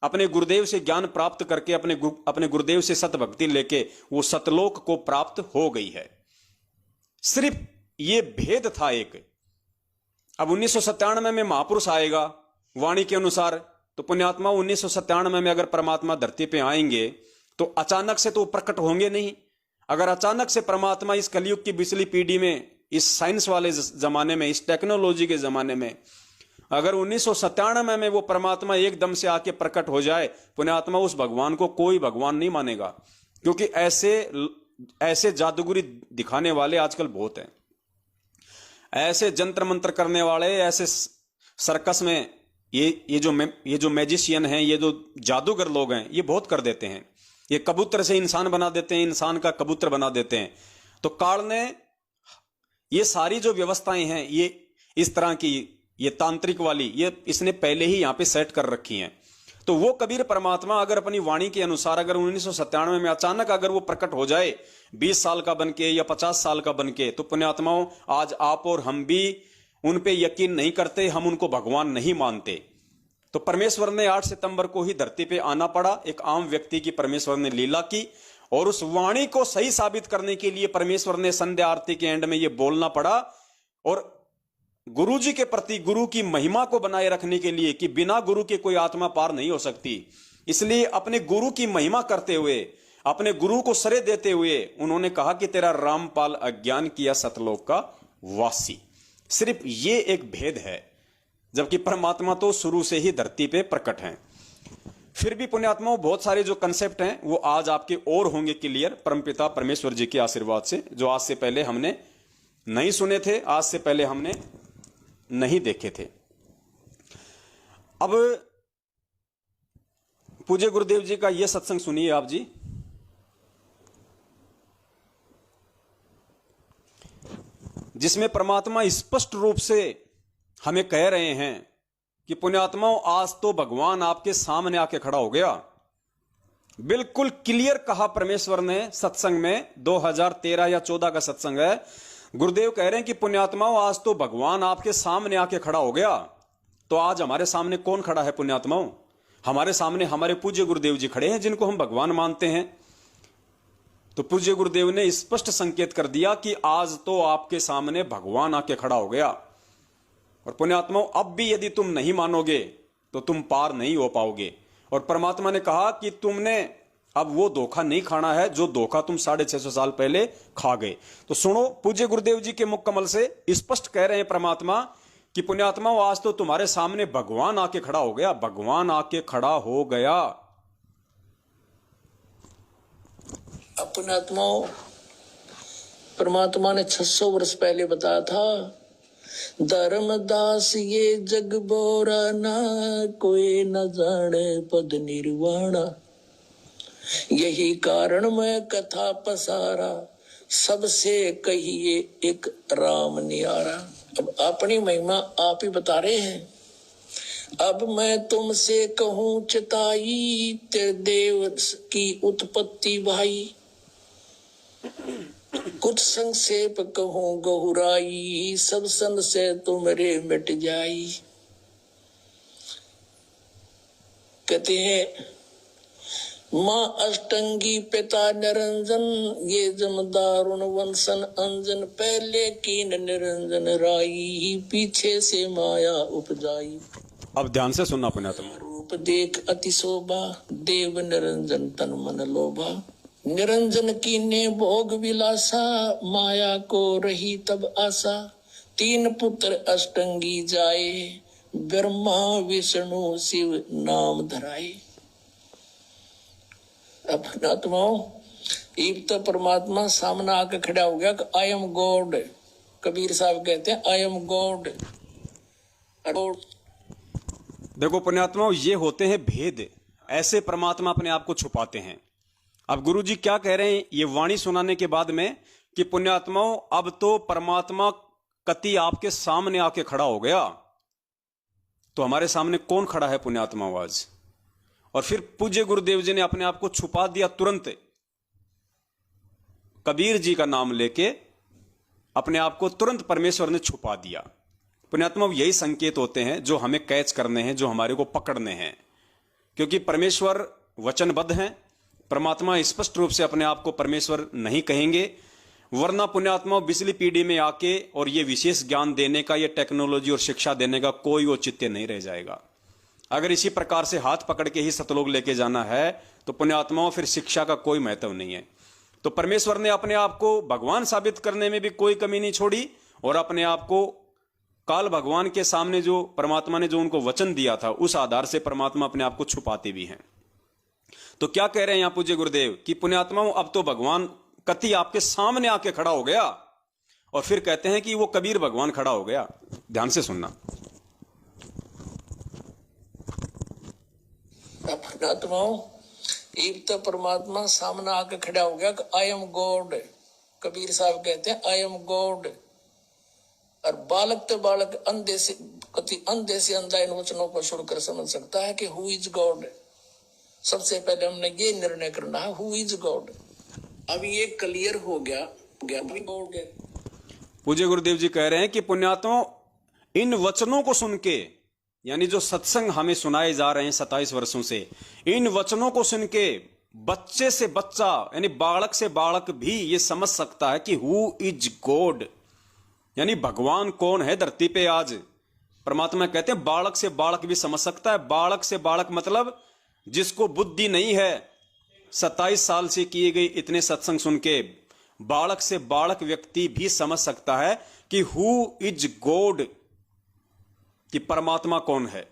अपने गुरुदेव से ज्ञान प्राप्त करके, अपने गुरुदेव से सत भक्ति लेके वो सतलोक को प्राप्त हो गई है। सिर्फ ये भेद था एक। अब 1997 में महापुरुष आएगा वाणी के अनुसार, तो पुण्यात्मा 1997 में अगर परमात्मा धरती पे आएंगे तो अचानक से तो प्रकट होंगे नहीं। अगर अचानक से परमात्मा इस कलयुग की पिछली पीढ़ी में, इस साइंस वाले जमाने में, इस टेक्नोलॉजी के जमाने में, अगर 1997 में वो परमात्मा एकदम से आके प्रकट हो जाए, पुण्यात्मा उस भगवान को कोई भगवान नहीं मानेगा, क्योंकि ऐसे जादूगरी दिखाने वाले आजकल बहुत हैं। ऐसे जंत्र मंत्र करने वाले, ऐसे सर्कस में ये जो मैजिशियन हैं, ये जो जादूगर लोग हैं, ये बहुत कर देते हैं। ये कबूतर से इंसान बना देते हैं, इंसान का कबूतर बना देते हैं। तो काल ने ये सारी जो व्यवस्थाएं हैं, ये इस तरह की, ये तांत्रिक वाली, ये इसने पहले ही यहां पे सेट कर रखी हैं। तो वो कबीर परमात्मा अगर अपनी वाणी के अनुसार अगर 1997 में अचानक अगर वो प्रकट हो जाए 20 साल का बनके या 50 साल का बनके, तो पुण्यात्माओं आज आप और हम भी उन पे यकीन नहीं करते, हम उनको भगवान नहीं मानते। तो परमेश्वर ने 8 सितंबर को ही धरती पे आना पड़ा, एक आम व्यक्ति की परमेश्वर ने लीला की, और उस वाणी को सही साबित करने के लिए परमेश्वर ने संध्या आरती के एंड में ये बोलना पड़ा। और गुरु जी के प्रति, गुरु की महिमा को बनाए रखने के लिए कि बिना गुरु के कोई आत्मा पार नहीं हो सकती, इसलिए अपने गुरु की महिमा करते हुए, अपने गुरु को श्रेय देते हुए उन्होंने कहा कि तेरा रामपाल अज्ञान किया सतलोक का वासी। सिर्फ ये एक भेद है, जबकि परमात्मा तो शुरू से ही धरती पे प्रकट हैं। फिर भी पुण्यात्माओं बहुत सारे जो कंसेप्ट हैं वो आज आपके और होंगे क्लियर, परमपिता परमेश्वर जी के आशीर्वाद से, जो आज से पहले हमने नहीं सुने थे, आज से पहले हमने नहीं देखे थे। अब पूज्य गुरुदेव जी का यह सत्संग सुनिए आप जी। जिसमें परमात्मा स्पष्ट रूप से हमें कह रहे हैं कि पुण्यात्माओं आज तो भगवान आपके सामने आके खड़ा हो गया, बिल्कुल क्लियर कहा परमेश्वर ने सत्संग में। 2013 या 14 का सत्संग है। गुरुदेव कह रहे हैं कि पुण्यात्माओं, आज तो भगवान आपके सामने आके खड़ा हो गया। तो आज हमारे सामने कौन खड़ा है पुण्यात्माओं? हमारे सामने हमारे पूज्य गुरुदेव जी खड़े हैं, जिनको हम भगवान मानते हैं। तो पूज्य गुरुदेव ने स्पष्ट संकेत कर दिया कि आज तो आपके सामने भगवान आके खड़ा हो गया। और पुण्यात्माओं, अब भी यदि तुम नहीं मानोगे तो तुम पार नहीं हो पाओगे। और परमात्मा ने कहा कि तुमने अब वो धोखा नहीं खाना है जो धोखा तुम 650 साल पहले खा गए। तो सुनो, पूज्य गुरुदेव जी के मुख कमल से स्पष्ट कह रहे हैं परमात्मा कि पुण्यात्माओं, आज तो तुम्हारे सामने भगवान आके खड़ा हो गया। भगवान आके खड़ा हो गया। पुण्यात्माओं, परमात्मा ने 600 वर्ष पहले बताया था, धर्मदास ये जग बोरा ना, कोई न जाने पद निर्वाणा। यही कारण मैं कथा पसारा, सबसे कहिए एक राम नियारा। अब अपनी महिमा आप ही बता रहे हैं। अब मैं तुमसे कहूं चिताई, तेरे देव की उत्पत्ति भाई। कुछ संक्षेप कहूं गहुराई, सब सन से तुमरे मिट जाई। कहते हैं माँ अष्टंगी पिता निरंजन, ये जमदारुण वंशन अंजन। पहले कीन निरंजन राई, पीछे से माया उपजाई। अब ध्यान से सुनना पुण्यात्मा। रूप देख अति शोभा, देव निरंजन तन मन लोभा। निरंजन कीने भोग विलासा, माया को रही तब आशा। 3 पुत्र अष्टंगी जाए, ब्रह्मा विष्णु शिव नाम धराए। अपना आत्माओं, एक तो परमात्मा सामने आकर खड़ा हो गया कि आई एम गॉड। कबीर साहब कहते हैं आई एम गॉड। देखो पुण्यात्माओं, ये होते हैं भेद। ऐसे परमात्मा अपने आप को छुपाते हैं। अब गुरु जी क्या कह रहे हैं ये वाणी सुनाने के बाद में कि पुण्यात्माओं, अब तो परमात्मा कति आपके सामने आके खड़ा हो गया। तो हमारे सामने कौन खड़ा है पुण्यात्माओं आज? और फिर पूज्य गुरुदेव जी ने अपने आप को छुपा दिया तुरंत। कबीर जी का नाम लेके अपने आप को तुरंत परमेश्वर ने छुपा दिया। पुण्यात्मा, यही संकेत होते हैं जो हमें कैच करने हैं, जो हमारे को पकड़ने हैं। क्योंकि परमेश्वर वचनबद्ध हैं। परमात्मा स्पष्ट रूप से अपने आप को परमेश्वर नहीं कहेंगे, वरना पुण्यात्मा बिजली पीढ़ी में आके और ये विशेष ज्ञान देने का, ये टेक्नोलॉजी और शिक्षा देने का कोई औचित्य नहीं रह जाएगा। अगर इसी प्रकार से हाथ पकड़ के ही सतलोक लेके जाना है तो पुण्यात्माओं फिर शिक्षा का कोई महत्व नहीं है। तो परमेश्वर ने अपने आप को भगवान साबित करने में भी कोई कमी नहीं छोड़ी, और अपने आप को काल भगवान के सामने जो परमात्मा ने जो उनको वचन दिया था, उस आधार से परमात्मा अपने आप को छुपाते भी हैं। तो क्या कह रहे हैं यहां पूज्य गुरुदेव कि पुण्यात्माओं, अब तो भगवान कति आपके सामने आके खड़ा हो गया। और फिर कहते हैं कि वो कबीर भगवान खड़ा हो गया। ध्यान से सुनना। आत्माओं, एक तो परमात्मा सामने आके खड़ा हो गया कि आई एम गॉड। कबीर साहब कहते हैं आई एम गॉड। और बालक तो बालक अंधे से अंधा इन वचनों को सुनकर समझ सकता है कि हु इज गॉड। सबसे पहले हमने ये निर्णय करना है हु इज गॉड। अब ये क्लियर हो गया गॉड। पूज्य गुरुदेव जी कह रहे हैं कि पुण्यात्माओं, इन वचनों को सुन के, यानी जो सत्संग हमें सुनाए जा रहे हैं 27 वर्षों से, इन वचनों को सुन के बच्चे से बच्चा यानी बालक से बालक भी ये समझ सकता है कि हु इज गॉड, यानी भगवान कौन है धरती पे आज। परमात्मा कहते हैं बालक से बालक भी समझ सकता है। बालक से बालक मतलब जिसको बुद्धि नहीं है, 27 साल से किए गए इतने सत्संग सुन के बालक से बालक व्यक्ति भी समझ सकता है कि हु इज गॉड, कि परमात्मा कौन है।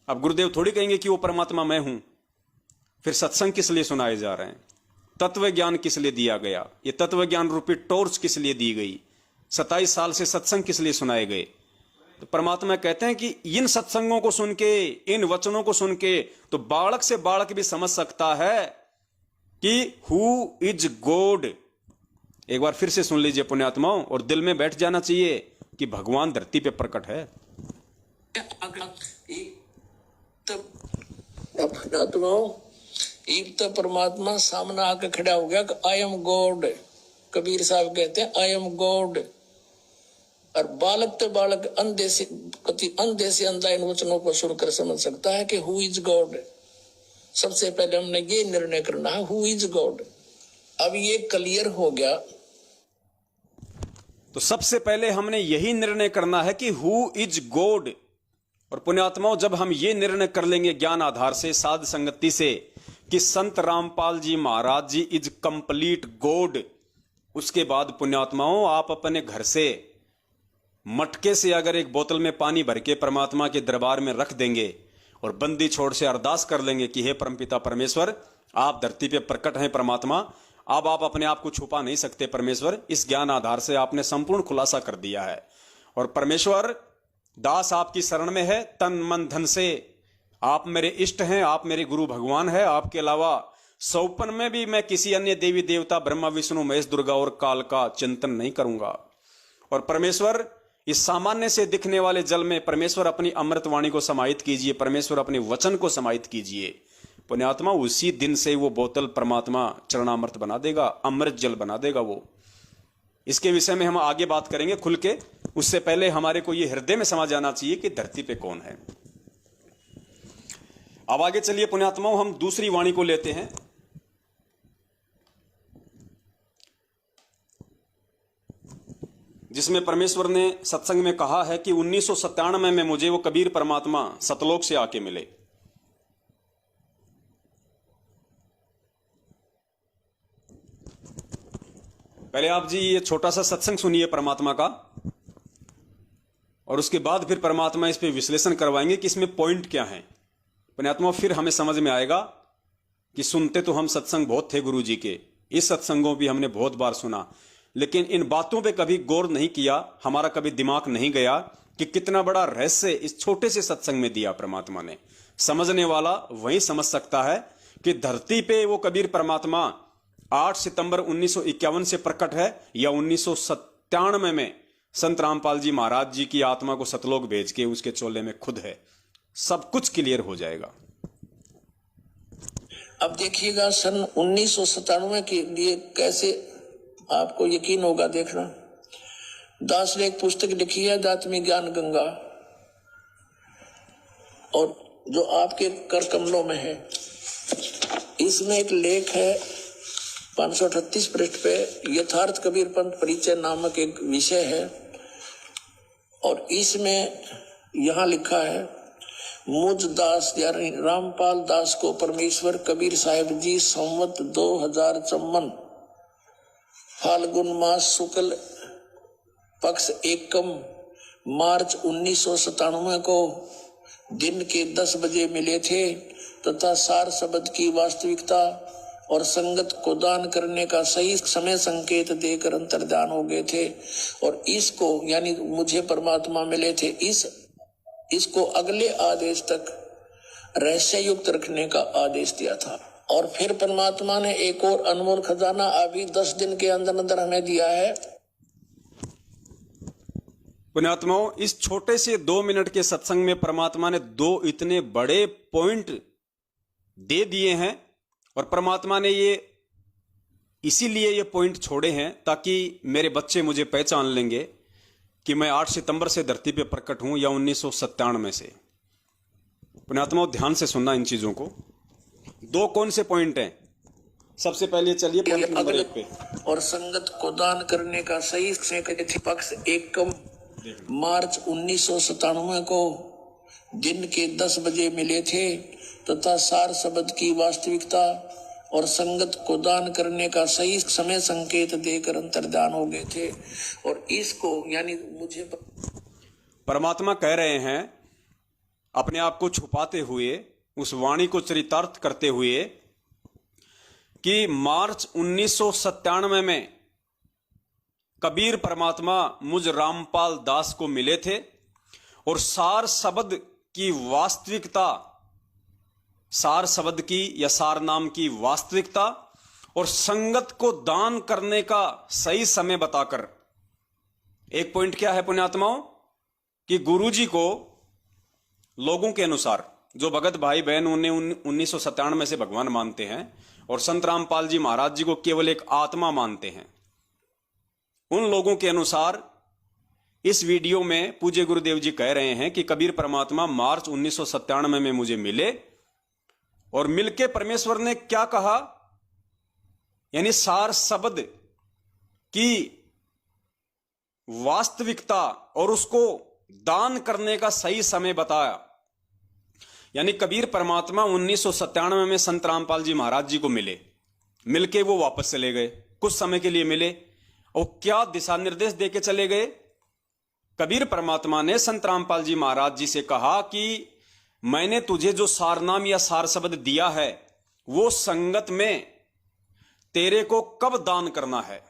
अब गुरुदेव थोड़ी कहेंगे कि वो परमात्मा मैं हूं। फिर सत्संग किस लिए सुनाए जा रहे हैं? तत्व ज्ञान किस लिए दिया गया? ये तत्व ज्ञान रूपी टॉर्च किस लिए दी गई? 27 साल से सत्संग किस लिए सुनाए गए? तो परमात्मा कहते हैं कि इन सत्संगों को सुन के, इन वचनों को सुन के तो बालक से बालक भी समझ सकता है कि हु इज गॉड। एक बार फिर से सुन लीजिए पुण्यात्माओं, और दिल में बैठ जाना चाहिए कि भगवान धरती पे प्रकट है। एक तो परमात्मा सामने आके खड़ा हो गया कि आई एम गॉड। कबीर साहब कहते हैं आई एम गॉड। और बालक तो बालक अंधे से अंधा इन वचनों को सुनकर समझ सकता है कि हु इज गॉड। सबसे पहले हमने ये निर्णय करना है हु इज गॉड। अब ये क्लियर हो गया तो सबसे पहले हमने यही निर्णय करना है कि हु इज गॉड। और पुण्यात्माओं, जब हम ये निर्णय कर लेंगे ज्ञान आधार से, साध संगति से, कि संत रामपाल जी महाराज जी इज कंप्लीट गॉड, उसके बाद पुण्यात्माओं आप अपने घर से मटके से अगर एक बोतल में पानी भर के परमात्मा के दरबार में रख देंगे और बंदी छोड़ से अरदास कर लेंगे कि हे परमपिता परमेश्वर, आप धरती पे प्रकट हैं परमात्मा, अब आप अपने आप को छुपा नहीं सकते परमेश्वर। इस ज्ञान आधार से आपने संपूर्ण खुलासा कर दिया है और परमेश्वर दास आपकी शरण में है तन मन धन से। आप मेरे इष्ट हैं, आप मेरे गुरु भगवान है। आपके अलावा सौपन में भी मैं किसी अन्य देवी देवता ब्रह्मा विष्णु महेश दुर्गा और काल का चिंतन नहीं करूंगा। और परमेश्वर इस सामान्य से दिखने वाले जल में परमेश्वर अपनी अमृत वाणी को समाहित कीजिए, परमेश्वर अपने वचन को समाहित कीजिए। पुण्यात्मा, उसी दिन से वो बोतल परमात्मा चरणामृत बना देगा, अमृत जल बना देगा वो। इसके विषय में हम आगे बात करेंगे खुल के। उससे पहले हमारे को ये हृदय में समझ आना चाहिए कि धरती पे कौन है। अब आगे चलिए पुण्यात्माओं, हम दूसरी वाणी को लेते हैं। जिसमें परमेश्वर ने सत्संग में कहा है कि 1997 में मुझे वो कबीर परमात्मा सतलोक से आके मिले। पहले आप जी ये छोटा सा सत्संग सुनिए परमात्मा का, और उसके बाद फिर परमात्मा इस पे विश्लेषण करवाएंगे कि इसमें पॉइंट क्या है। पुण्यात्मा, फिर हमें समझ में आएगा कि सुनते तो हम सत्संग बहुत थे गुरु जी के, इस सत्संगों भी हमने बहुत बार सुना, लेकिन इन बातों पे कभी गौर नहीं किया, हमारा कभी दिमाग नहीं गया कि कितना बड़ा रहस्य इस छोटे से सत्संग में दिया परमात्मा ने। समझने वाला वही समझ सकता है कि धरती पे वो कबीर परमात्मा 8 सितंबर 1951 से प्रकट है या 1997 में संत रामपाल जी महाराज जी की आत्मा को सतलोक भेज के उसके चोले में खुद है। सब कुछ क्लियर हो जाएगा। अब देखिएगा सन 1997 के लिए कैसे आपको यकीन होगा। देखना, दास ने एक पुस्तक लिखी है दात्मी ज्ञान गंगा, और जो आपके कर कमलों में है, इसमें एक लेख है 538 पृष्ठ पे, यथार्थ कबीर पंथ परिचय नामक एक विषय है। और इसमें यहां लिखा है, मुझ दास यानी रामपाल दास को परमेश्वर कबीर साहिब जी संवत 2054 फाल्गुन मास शुक्ल पक्ष एकम मार्च 1997 को दिन के 10 बजे मिले थे तथा सार शब्द की वास्तविकता और संगत को दान करने का सही समय संकेत देकर अंतर्धान हो गए थे। और इसको यानी मुझे परमात्मा मिले थे, इसको अगले आदेश तक रहस्य युक्त रखने का आदेश दिया था। और फिर परमात्मा ने एक और अनमोल खजाना अभी 10 दिन के अंदर अंदर हमें दिया है। पुण्यात्माओं, इस छोटे से 2 मिनट के सत्संग में परमात्मा ने 2 इतने बड़े पॉइंट दे दिए हैं। और परमात्मा ने ये इसीलिए ये पॉइंट छोड़े हैं ताकि मेरे बच्चे मुझे पहचान लेंगे कि मैं 8 सितंबर से धरती पे प्रकट हूं या 1997 से। पुण्यात्माओं, ध्यान से सुनना इन चीजों को। 2 कौन से पॉइंट हैं? सबसे पहले चलिए पॉइंट नंबर 1 पे, और संगत को दान करने का सही पक्ष एकम मार्च 1997 को दिन के 10 बजे मिले थे तथा सार शब्द की वास्तविकता और संगत को दान करने का सही समय संकेत देकर अंतर्धान हो गए थे। और इसको यानी मुझे परमात्मा कह रहे हैं अपने आप को छुपाते हुए, उस वाणी को चरितार्थ करते हुए कि मार्च 1997 में कबीर परमात्मा मुझ रामपाल दास को मिले थे और सार शब्द की वास्तविकता, सार शब्द की या सार नाम की वास्तविकता और संगत को दान करने का सही समय बताकर। एक पॉइंट क्या है पुण्यात्माओं कि गुरुजी को लोगों के अनुसार जो भगत भाई बहन उन्हें 1997 से भगवान मानते हैं और संत रामपाल जी महाराज जी को केवल एक आत्मा मानते हैं, उन लोगों के अनुसार इस वीडियो में पूज्य गुरुदेव जी कह रहे हैं कि कबीर परमात्मा मार्च 1997 में मुझे मिले और मिलके परमेश्वर ने क्या कहा, यानी सार शब्द की वास्तविकता और उसको दान करने का सही समय बताया। यानी कबीर परमात्मा 1997 में संत रामपाल जी महाराज जी को मिले, मिलके वो वापस चले गए, कुछ समय के लिए मिले और क्या दिशा निर्देश देके चले गए। कबीर परमात्मा ने संत रामपाल जी महाराज जी से कहा कि मैंने तुझे जो सारनाम या सार शब्द दिया है वो संगत में तेरे को कब दान करना है,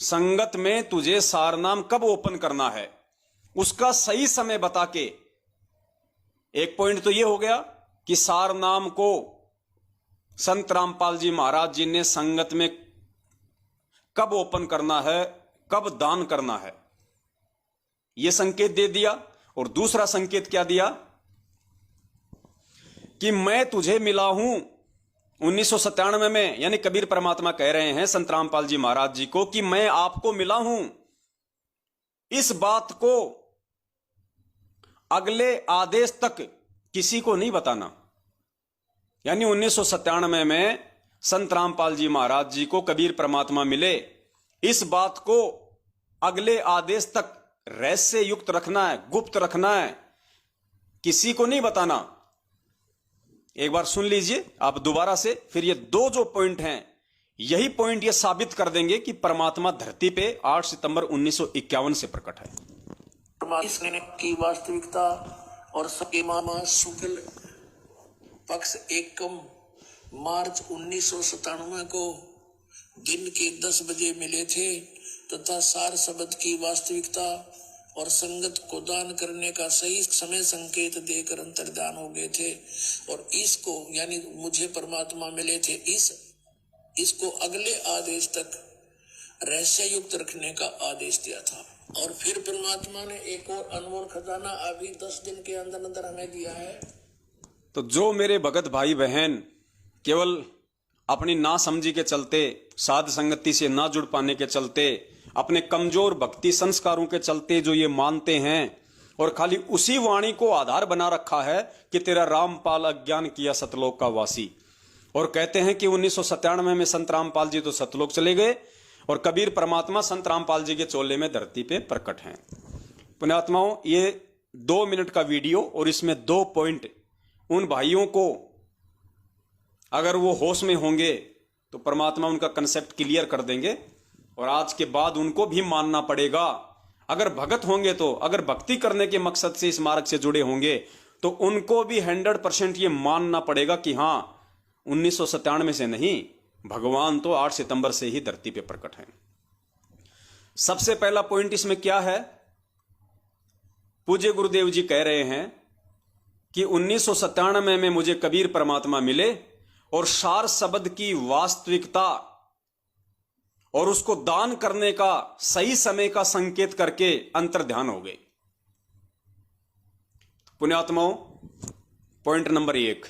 संगत में तुझे सारनाम कब ओपन करना है, उसका सही समय बता के। एक पॉइंट तो ये हो गया कि सारनाम को संत रामपाल जी महाराज जी ने संगत में कब ओपन करना है, कब दान करना है, यह संकेत दे दिया। और दूसरा संकेत क्या दिया कि मैं तुझे मिला हूं 1997 में, यानी कबीर परमात्मा कह रहे हैं संत रामपाल जी महाराज जी को कि मैं आपको मिला हूं, इस बात को अगले आदेश तक किसी को नहीं बताना। यानी 1997 में संत रामपाल जी महाराज जी को कबीर परमात्मा मिले, इस बात को अगले आदेश तक रहस्य युक्त रखना है, गुप्त रखना है, किसी को नहीं बताना। एक बार सुन लीजिए आप दोबारा से, फिर ये दो जो पॉइंट हैं, यही पॉइंट ये साबित कर देंगे कि परमात्मा धरती पे 8 सितंबर 1951 से प्रकट है। परमात्मा की वास्तविकता और मामा शुक्ल पक्ष एकम मार्च 1997 को दिन के 10 बजे मिले थे तथा सार शब्द की वास्तविकता और संगत को दान करने का सही समय संकेत देकर अंतर्धान हो गए थे। और इसको यानी मुझे परमात्मा मिले थे, इसको अगले आदेश तक रहस्य युक्त रखने का आदेश दिया था। और फिर परमात्मा ने एक और अनमोल खजाना अभी 10 दिन के अंदर अंदर हमें दिया है। तो जो मेरे भगत भाई बहन केवल अपनी ना समझी के चलते, साध संगति से ना जुड़ पाने के चलते, अपने कमजोर भक्ति संस्कारों के चलते जो ये मानते हैं और खाली उसी वाणी को आधार बना रखा है कि तेरा रामपाल अज्ञान किया सतलोक का वासी, और कहते हैं कि 1997 में संत रामपाल जी तो सतलोक चले गए और कबीर परमात्मा संत रामपाल जी के चोले में धरती पे प्रकट हैं। पुण्यात्माओं, ये 2 मिनट का वीडियो और इसमें 2 पॉइंट उन भाइयों को अगर वो होश में होंगे तो परमात्मा उनका कंसेप्ट क्लियर कर देंगे और आज के बाद उनको भी मानना पड़ेगा। अगर भगत होंगे तो, अगर भक्ति करने के मकसद से इस मार्ग से जुड़े होंगे तो उनको भी 100% ये मानना पड़ेगा कि हां 1997 से नहीं, भगवान तो 8 सितंबर से ही धरती पे प्रकट हैं। सबसे पहला पॉइंट इसमें क्या है, पूज्य गुरुदेव जी कह रहे हैं कि 1997 में मुझे कबीर परमात्मा मिले और सार शब्द की वास्तविकता और उसको दान करने का सही समय का संकेत करके अंतर्ध्यान हो गए। पुण्यात्माओं, पॉइंट नंबर 1,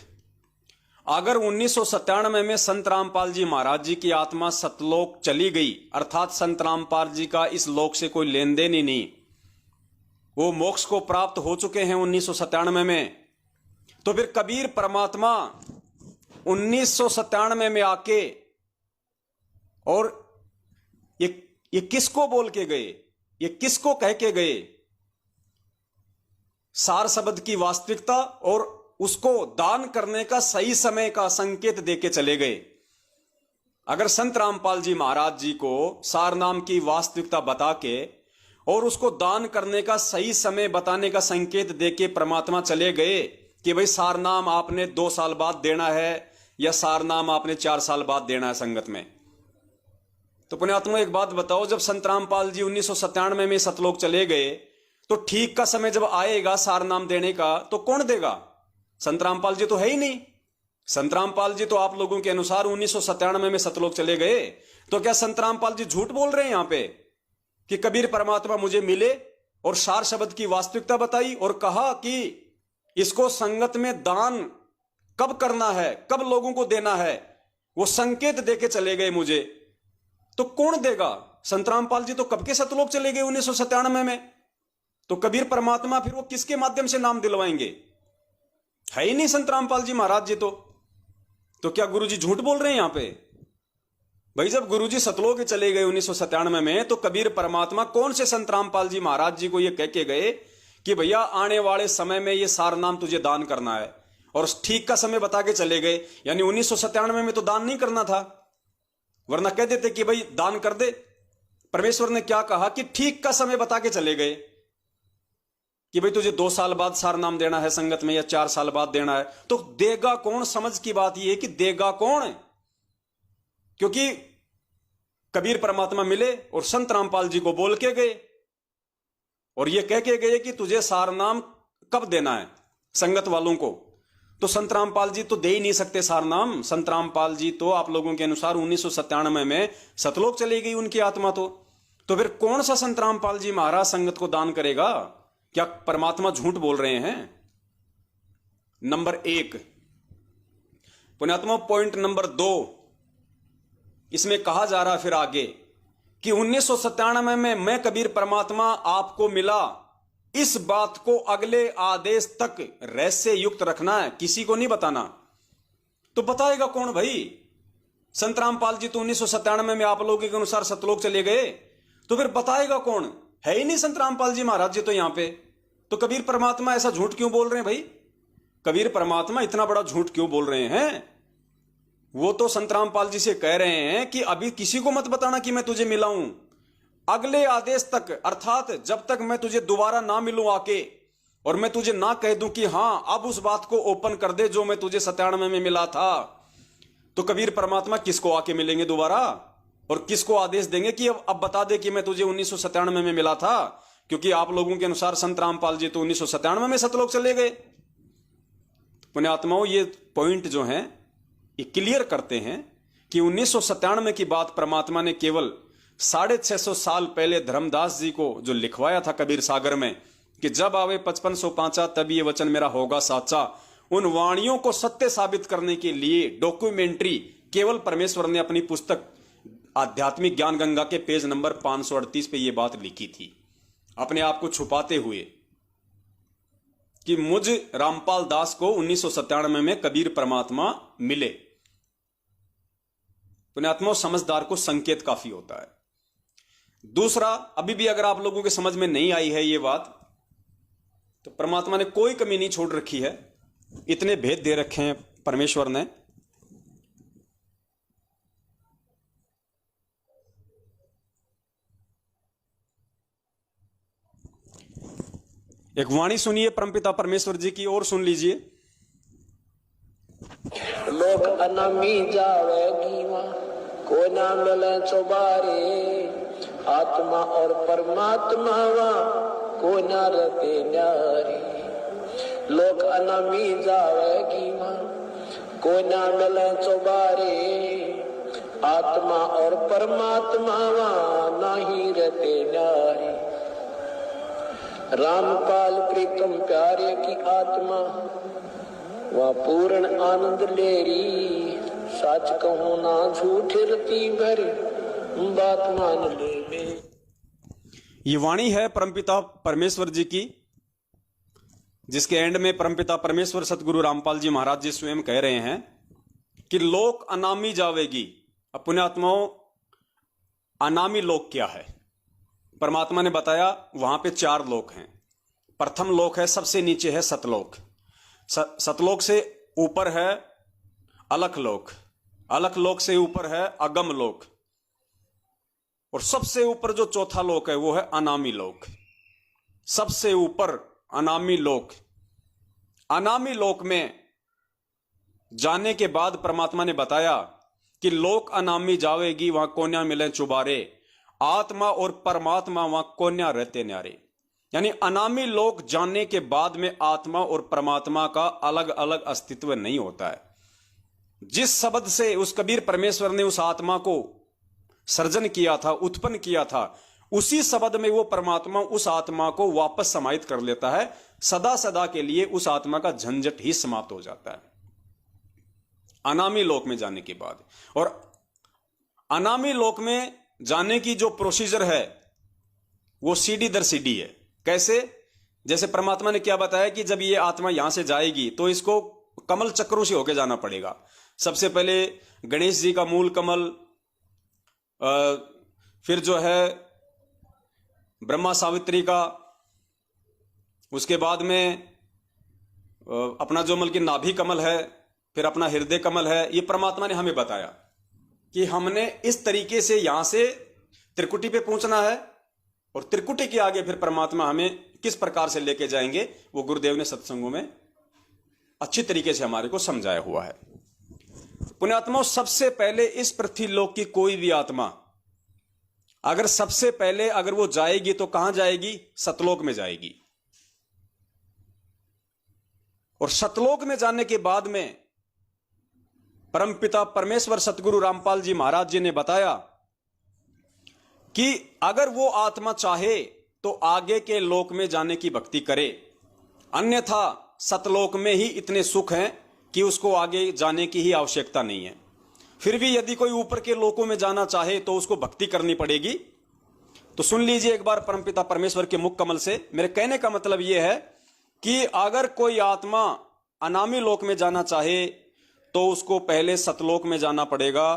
अगर 1997 में संत रामपाल जी महाराज जी की आत्मा सतलोक चली गई, अर्थात संत रामपाल जी का इस लोक से कोई लेन देन ही नहीं, वो मोक्ष को प्राप्त हो चुके हैं 1997 में, तो फिर कबीर परमात्मा 1997 में आके और ये किसको बोल के गए, ये किसको कह के गए, सार शब्द की वास्तविकता और उसको दान करने का सही समय का संकेत देके चले गए। अगर संत रामपाल जी महाराज जी को सार नाम की वास्तविकता बता के और उसको दान करने का सही समय बताने का संकेत देके परमात्मा चले गए कि भाई सार नाम आपने 2 साल बाद देना है या सार नाम आपने 4 साल बाद देना है संगत में, तो पुण्यात्मा एक बात बताओ, जब संत रामपाल जी 1997 में सतलोक चले गए तो ठीक का समय जब आएगा सार नाम देने का तो कौन देगा? संत रामपाल जी तो है ही नहीं। संत रामपाल जी तो आप लोगों के अनुसार 1997 में सतलोक चले गए, तो क्या संत रामपाल जी झूठ बोल रहे हैं यहां पे कि कबीर परमात्मा मुझे मिले और सार शब्द की वास्तविकता बताई और कहा कि इसको संगत में दान कब करना है, कब लोगों को देना है, वो संकेत देके चले गए मुझे। तो कौन देगा? संत रामपाल जी तो कब के सतलोक चले गए 1997 में। तो कबीर परमात्मा फिर वो किसके माध्यम से नाम दिलवाएंगे? है ही नहीं संत रामपाल जी महाराज जी। तो क्या गुरुजी झूठ बोल रहे हैं यहां पे? भाई जब गुरुजी सतलोक चले गए 1997 में, तो कबीर परमात्मा कौन से संत रामपाल जी महाराज जी को ये कह के गए कि भैया आने वाले समय में ये सार नाम तुझे दान करना है, और ठीक का समय बता के चले गए। यानी 1997 में तो दान नहीं करना था, वरना कह देते कि भाई दान कर दे। परमेश्वर ने क्या कहा कि ठीक का समय बता के चले गए कि भाई तुझे 2 साल बाद सार नाम देना है संगत में, या 4 साल बाद देना है। तो देगा कौन? समझ की बात यह है कि देगा कौन? क्योंकि कबीर परमात्मा मिले और संत रामपाल जी को बोल के गए, और ये कह के गए कि तुझे सार नाम कब देना है संगत वालों को। तो संत रामपाल जी तो दे ही नहीं सकते सार नाम। संत रामपाल जी तो आप लोगों के अनुसार 1997 में सतलोक चली गई उनकी आत्मा। तो फिर कौन सा संत रामपाल जी महाराज संगत को दान करेगा? क्या परमात्मा झूठ बोल रहे हैं? नंबर 1 पुण्यात्मा। पॉइंट नंबर 2, इसमें कहा जा रहा फिर आगे कि 1997 में मैं कबीर परमात्मा आपको मिला, इस बात को अगले आदेश तक रहस्य युक्त रखना है, किसी को नहीं बताना। तो बताएगा कौन भाई? संत रामपाल जी तो 1997 में आप लोगों के अनुसार सतलोक चले गए, तो फिर बताएगा कौन? है ही नहीं संत रामपाल जी महाराज जी तो यहां पे। तो कबीर परमात्मा ऐसा झूठ क्यों बोल रहे हैं भाई? कबीर परमात्मा इतना बड़ा झूठ क्यों बोल रहे हैं? वो तो संत रामपाल जी से कह रहे हैं कि अभी किसी को मत बताना कि मैं तुझे मिला हूं, अगले आदेश तक, अर्थात जब तक मैं तुझे दोबारा ना मिलूं आके, और मैं तुझे ना कह दूं कि हां अब उस बात को ओपन कर दे जो मैं तुझे 97 में मिला था। तो कबीर परमात्मा किसको आके मिलेंगे दोबारा, और किसको आदेश देंगे कि अब बता दे कि मैं तुझे 1997 में मिला था? क्योंकि आप लोगों के अनुसार संत रामपाल जी तो 1997 में सतलोक चले गए। पुण्यात्माओं, ये पॉइंट जो है ये क्लियर करते हैं कि 1997 की बात परमात्मा ने केवल 650 साल पहले धर्मदास जी को जो लिखवाया था कबीर सागर में कि जब आवे 5505 तब ये वचन मेरा होगा साचा, उन वाणियों को सत्य साबित करने के लिए डॉक्यूमेंट्री केवल परमेश्वर ने अपनी पुस्तक आध्यात्मिक ज्ञान गंगा के पेज नंबर 538 पे ये बात लिखी थी, अपने आप को छुपाते हुए कि मुझ रामपाल दास को 1997 में कबीर परमात्मा मिले। पुण्यात्मा, समझदार को संकेत काफी होता है। दूसरा, अभी भी अगर आप लोगों के समझ में नहीं आई है ये बात, तो परमात्मा ने कोई कमी नहीं छोड़ रखी है, इतने भेद दे रखे हैं परमेश्वर ने। एक वाणी सुनिए परमपिता परमेश्वर जी की, और सुन लीजिए। लोक अनामी जावेगी मां, को ना मिले चौबारे, आत्मा और परमात्मा वहां को ना रहते न्यारे। लोक अनामी जावेगी मां, को ना मिले चौबारे, आत्मा और परमात्मा वहां नहीं रहते न्यारे। रामपाल प्रीतम प्यारे की आत्मा वह पूर्ण आनंद लेरी, सच कहूं ना झूठ रती भरी, बात मान ले। ये वाणी है परमपिता परमेश्वर जी की, जिसके एंड में परमपिता परमेश्वर सतगुरु रामपाल जी महाराज जी स्वयं कह रहे हैं कि लोक अनामी जावेगी। अब पुण्यात्माओं, अनामी लोक क्या है? परमात्मा ने बताया वहां पे 4 लोक हैं। प्रथम लोक है, सबसे नीचे है सतलोक। सतलोक से ऊपर है अलख लोक, अलख लोक से ऊपर है अगम लोक, और सबसे ऊपर जो चौथा लोक है वो है अनामी लोक। सबसे ऊपर अनामी लोक। अनामी लोक में जाने के बाद परमात्मा ने बताया कि लोक अनामी जावेगी, वहां कोन्या मिले चुबारे, आत्मा और परमात्मा वहां कोन्या रहते न्यारे। यानी अनामी लोक जानने के बाद में आत्मा और परमात्मा का अलग अलग अस्तित्व नहीं होता है। जिस शब्द से उस कबीर परमेश्वर ने उस आत्मा को सर्जन किया था, उत्पन्न किया था, उसी शब्द में वो परमात्मा उस आत्मा को वापस समाहित कर लेता है। सदा सदा के लिए उस आत्मा का झंझट ही समाप्त हो जाता है अनामी लोक में जाने के बाद। और अनामी लोक में जाने की जो प्रोसीजर है वो सीढ़ी दर सीढ़ी है। कैसे? जैसे परमात्मा ने क्या बताया कि जब ये आत्मा यहां से जाएगी तो इसको कमल चक्रों से होकर जाना पड़ेगा। सबसे पहले गणेश जी का मूल कमल, फिर जो है ब्रह्मा सावित्री का, उसके बाद में अपना जो मल की नाभि कमल है, फिर अपना हृदय कमल है। ये परमात्मा ने हमें बताया कि हमने इस तरीके से यहां से त्रिकुटी पे पहुंचना है और त्रिकुटी के आगे फिर परमात्मा हमें किस प्रकार से लेके जाएंगे वो गुरुदेव ने सत्संगों में अच्छी तरीके से हमारे को समझाया हुआ है। पुण्यात्माओं, सबसे पहले इस पृथ्वी लोक की कोई भी आत्मा अगर सबसे पहले अगर वो जाएगी तो कहां जाएगी? सतलोक में जाएगी। और सतलोक में जाने के बाद में परमपिता परमेश्वर सतगुरु रामपाल जी महाराज जी ने बताया कि अगर वो आत्मा चाहे तो आगे के लोक में जाने की भक्ति करे, अन्यथा सतलोक में ही इतने सुख हैं कि उसको आगे जाने की ही आवश्यकता नहीं है। फिर भी यदि कोई ऊपर के लोकों में जाना चाहे तो उसको भक्ति करनी पड़ेगी। तो सुन लीजिए एक बार परमपिता परमेश्वर के मुख कमल से। मेरे कहने का मतलब यह है कि अगर कोई आत्मा अनामी लोक में जाना चाहे तो उसको पहले सतलोक में जाना पड़ेगा।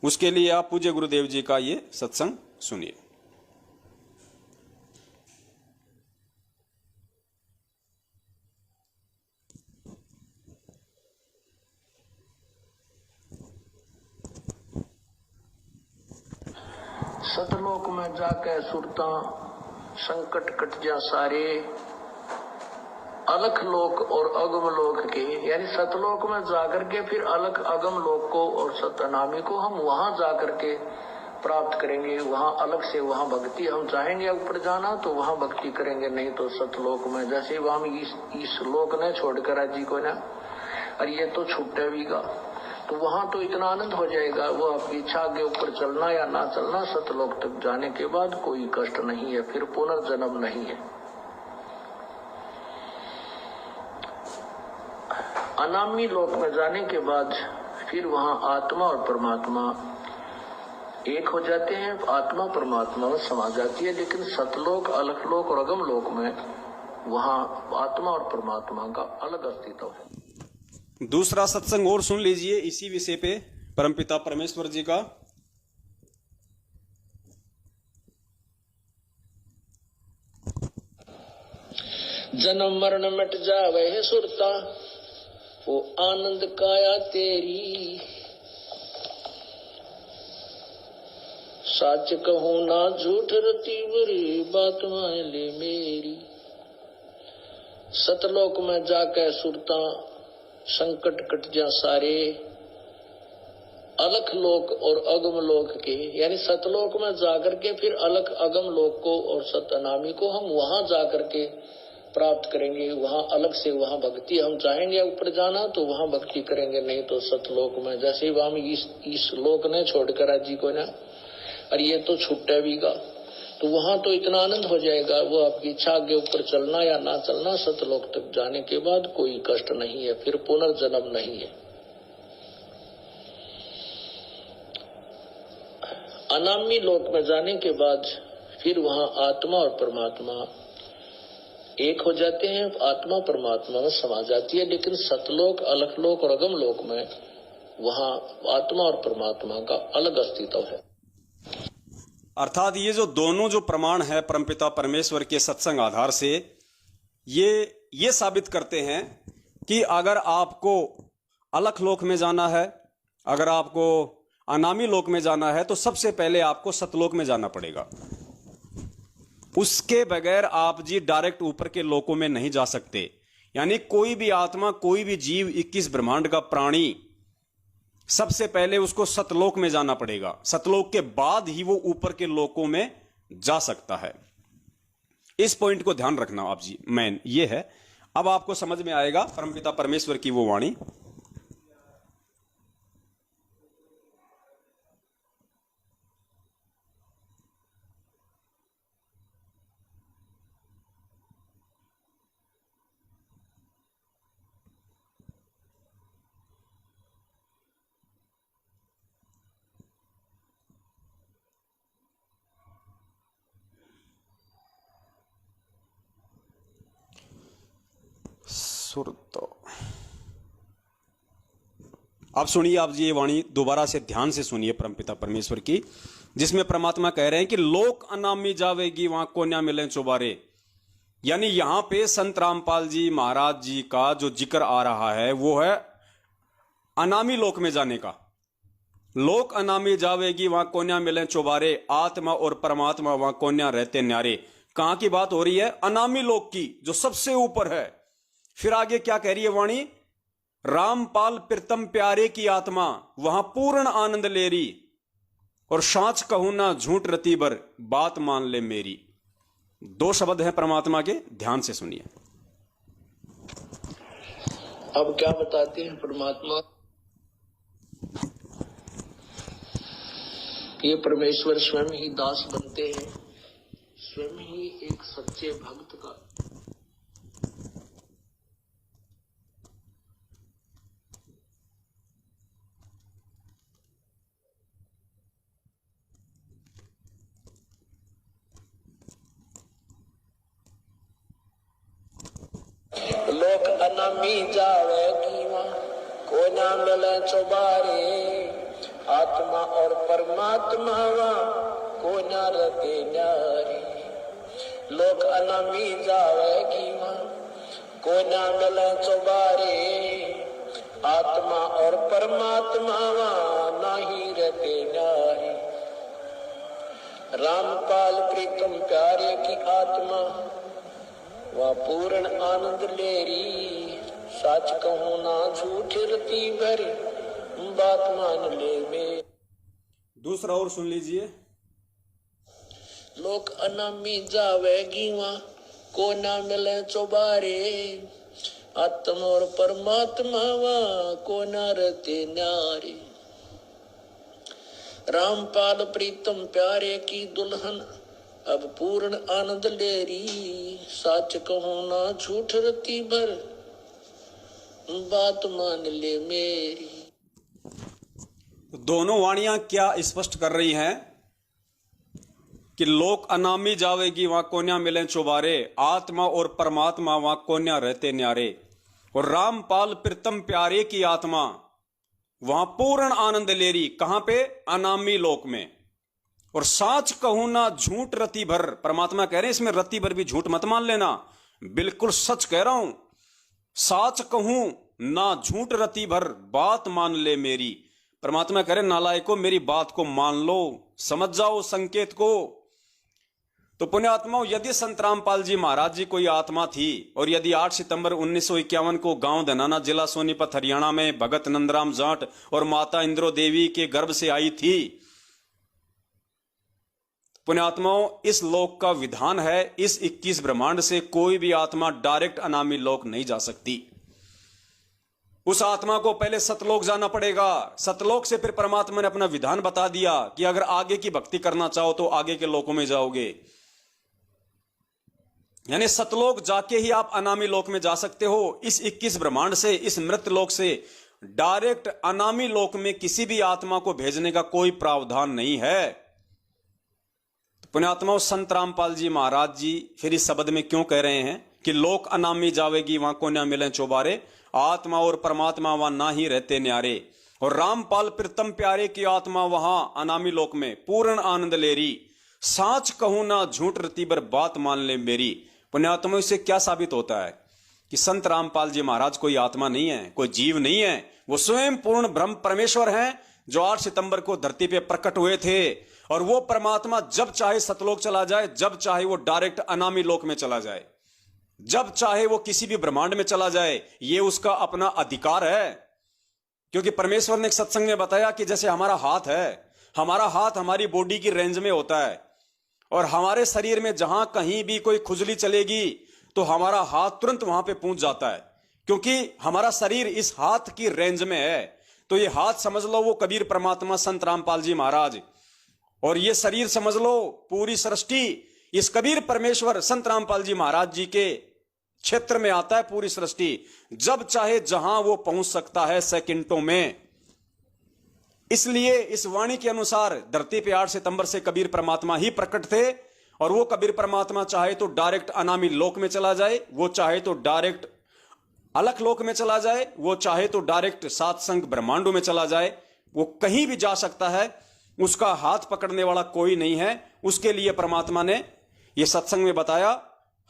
उसके लिए आप पूज्य गुरुदेव जी का ये सत्संग सुनिए। सतलोक में जाके सुरता संकट कट जा सारे, अलख लोक और अगम लोक के, यानी सतलोक में जाकर के फिर अलख अगम लोक को और सतनामी को हम वहां जाकर के प्राप्त करेंगे। वहां अलग से वहां भक्ति, हम चाहेंगे ऊपर जाना तो वहां भक्ति करेंगे, नहीं तो सतलोक में। जैसे वहां इस लोक ने छोड़कर राजी को ना, और ये तो छूटे बीगा, तो वहां तो इतना आनंद हो जाएगा। वो आपकी इच्छा आगे ऊपर चलना या ना चलना, सतलोक तक जाने के बाद कोई कष्ट नहीं है, फिर पुनर्जन्म नहीं है। अनामी लोक में जाने के बाद फिर वहां आत्मा और परमात्मा एक हो जाते हैं, आत्मा परमात्मा में समा जाती है। लेकिन सतलोक, अलखलोक और अगम लोक में वहां आत्मा और परमात्मा का अलग अस्तित्व है। दूसरा सत्संग और सुन लीजिए इसी विषय पे परमपिता परमेश्वर जी का। जन्म मरण मिट जावे है सुरता, वो आनंद काया तेरी। सच कहूं ना झूठ रती बुरी, बात मान ले मेरी। सतलोक में जाके सुरता संकट कट जा सारे, अलख लोक और अगम लोक के, यानी सतलोक में जाकर के फिर अलख अगम लोक को और सतनामी को हम वहां जाकर के प्राप्त करेंगे। वहां अलग से वहां भक्ति, हम चाहेंगे ऊपर जाना तो वहां भक्ति करेंगे, नहीं तो सतलोक में। जैसे वहां इस लोक ने छोड़कर राजी को ना, और ये तो छूटे बीगा, तो वहां तो इतना आनंद हो जाएगा। वो आपकी इच्छा आगे ऊपर चलना या ना चलना, सतलोक तक जाने के बाद कोई कष्ट नहीं है, फिर पुनर्जन्म नहीं है। अनामी लोक में जाने के बाद फिर वहां आत्मा और परमात्मा एक हो जाते हैं, आत्मा परमात्मा में समा जाती है। लेकिन सतलोक, अलखलोक और अगम लोक में वहां आत्मा और परमात्मा का अलग अस्तित्व है। अर्थात ये जो दोनों जो प्रमाण है परमपिता परमेश्वर के सत्संग आधार से ये साबित करते हैं कि अगर आपको अलख लोक में जाना है, अगर आपको अनामी लोक में जाना है, तो सबसे पहले आपको सतलोक में जाना पड़ेगा। उसके बगैर आप जी डायरेक्ट ऊपर के लोकों में नहीं जा सकते। यानी कोई भी आत्मा, कोई भी जीव, 21 ब्रह्मांड का प्राणी, सबसे पहले उसको सतलोक में जाना पड़ेगा। सतलोक के बाद ही वो ऊपर के लोकों में जा सकता है। इस पॉइंट को ध्यान रखना आप जी, मैन ये है। अब आपको समझ में आएगा परमपिता परमेश्वर की वो वाणी। सुरतो। आप सुनिए, आप ये वाणी दोबारा से ध्यान से सुनिए परमपिता परमेश्वर की, जिसमें परमात्मा कह रहे हैं कि लोक अनामी जावेगी वहां कोन्या मिले चौबारे। यानी यहां पे संत रामपाल जी महाराज जी का जो जिक्र आ रहा है वो है अनामी लोक में जाने का। लोक अनामी जावेगी वहां कोन्या मिले चौबारे, आत्मा और परमात्मा वहां कोन्या रहते न्यारे। कहां की बात हो रही है? अनामी लोक की, जो सबसे ऊपर है। फिर आगे क्या कह रही है वाणी? रामपाल प्रीतम प्यारे की आत्मा वहां पूर्ण आनंद ले रही, और सांच कहूं ना झूठ रती बर बात मान ले मेरी। दो शब्द हैं परमात्मा के, ध्यान से सुनिए। अब क्या बताते हैं परमात्मा? ये परमेश्वर स्वयं ही दास बनते हैं, स्वयं ही एक सच्चे भक्त का लोक अनामी जावेगी वहाँ को ना मिले चौबारे, आत्मा और परमात्मा वहाँ को ना रते न्यारे। लोक अनामी जावेगी वहाँ को ना मिले चौबारे, आत्मा और परमात्मा वहाँ नहीं रहते न्यारे। रामपाल प्रीतम प्यारे की आत्मा वह पूर्ण आनंद ले रही, सच कहूं ना झूठ रती भरी बात मान ले में। दूसरा और सुन लीजिए। लोक अनामी जावेगी वहाँ को ना मिले चौबारे, आत्मा और परमात्मा वहाँ को ना रहते न्यारे। रामपाल प्रीतम प्यारे की दुल्हन अब पूर्ण आनंद ले रही, सच कहूं ना झूठ रती भर बात मान ले मेरी। दोनों वाणियां क्या स्पष्ट कर रही हैं कि लोक अनामी जावेगी वहां कोन्या मिले चौबारे, आत्मा और परमात्मा वहां कोन्या रहते न्यारे। और रामपाल प्रीतम प्यारे की आत्मा वहां पूर्ण आनंद ले रही, कहां पे? अनामी लोक में। और साच कहूं ना झूठ रति भर, परमात्मा कह रहे हैं इसमें रति भर भी झूठ मत मान लेना, बिल्कुल सच कह रहा हूं। साच कहूं ना झूठ रति भर बात मान ले मेरी। परमात्मा कह रहे नालायकों मेरी बात को मान लो, समझ जाओ संकेत को। तो पुण्यात्माओं, यदि संत रामपाल जी महाराज जी कोई आत्मा थी, और यदि 8 सितंबर 1951 को गांव धनाना जिला सोनीपत हरियाणा में भगत नंदराम जाट और माता इंद्रो देवी के गर्भ से आई थी, पुण्यात्माओं इस लोक का विधान है, इस 21 ब्रह्मांड से कोई भी आत्मा डायरेक्ट अनामी लोक नहीं जा सकती। उस आत्मा को पहले सतलोक जाना पड़ेगा। सतलोक से फिर परमात्मा ने अपना विधान बता दिया कि अगर आगे की भक्ति करना चाहो तो आगे के लोकों में जाओगे। यानी सतलोक जाके ही आप अनामी लोक में जा सकते हो। इस 21 ब्रह्मांड से, इस मृत लोक से डायरेक्ट अनामी लोक में किसी भी आत्मा को भेजने का कोई प्रावधान नहीं है। पुण्यात्माओं, संत रामपाल जी महाराज जी फिर इस शब्द में क्यों कह रहे हैं कि लोक अनामी जावेगी वहां को न मिले चौबारे, आत्मा और परमात्मा वहां ना ही रहते न्यारे। और रामपाल प्रीतम प्यारे की आत्मा वहां अनामी लोक में पूर्ण आनंद ले रही, साच कहूं ना झूठ रती बर बात मान ले मेरी। पुण्यात्माओं, इससे क्या साबित होता है कि संत रामपाल जी महाराज कोई आत्मा नहीं है, कोई जीव नहीं है, वो स्वयं पूर्ण ब्रह्म परमेश्वर हैं जो 8 सितंबर को धरती पे प्रकट हुए थे। और वो परमात्मा जब चाहे सतलोक चला जाए, जब चाहे वो डायरेक्ट अनामी लोक में चला जाए, जब चाहे वो किसी भी ब्रह्मांड में चला जाए, ये उसका अपना अधिकार है। क्योंकि परमेश्वर ने एक सत्संग में बताया कि जैसे हमारा हाथ है, हमारा हाथ हमारी बॉडी की रेंज में होता है, और हमारे शरीर में जहां कहीं भी कोई खुजली चलेगी तो हमारा हाथ तुरंत वहां पे पहुंच जाता है, क्योंकि हमारा शरीर इस हाथ की रेंज में है। तो ये हाथ समझ लो वो कबीर परमात्मा संत रामपाल जी महाराज, और ये शरीर समझ लो पूरी सृष्टि इस कबीर परमेश्वर संत रामपाल जी महाराज जी के क्षेत्र में आता है। पूरी सृष्टि जब चाहे जहां वो पहुंच सकता है, सेकंडों में। इसलिए इस वाणी के अनुसार धरती पे 8 सितंबर से कबीर परमात्मा ही प्रकट थे, और वो कबीर परमात्मा चाहे तो डायरेक्ट अनामी लोक में चला जाए, वो चाहे तो डायरेक्ट अलख लोक में चला जाए, वो चाहे तो डायरेक्ट सात संग ब्रह्मांडों में चला जाए, वो कहीं भी जा सकता है, उसका हाथ पकड़ने वाला कोई नहीं है। उसके लिए परमात्मा ने ये सत्संग में बताया,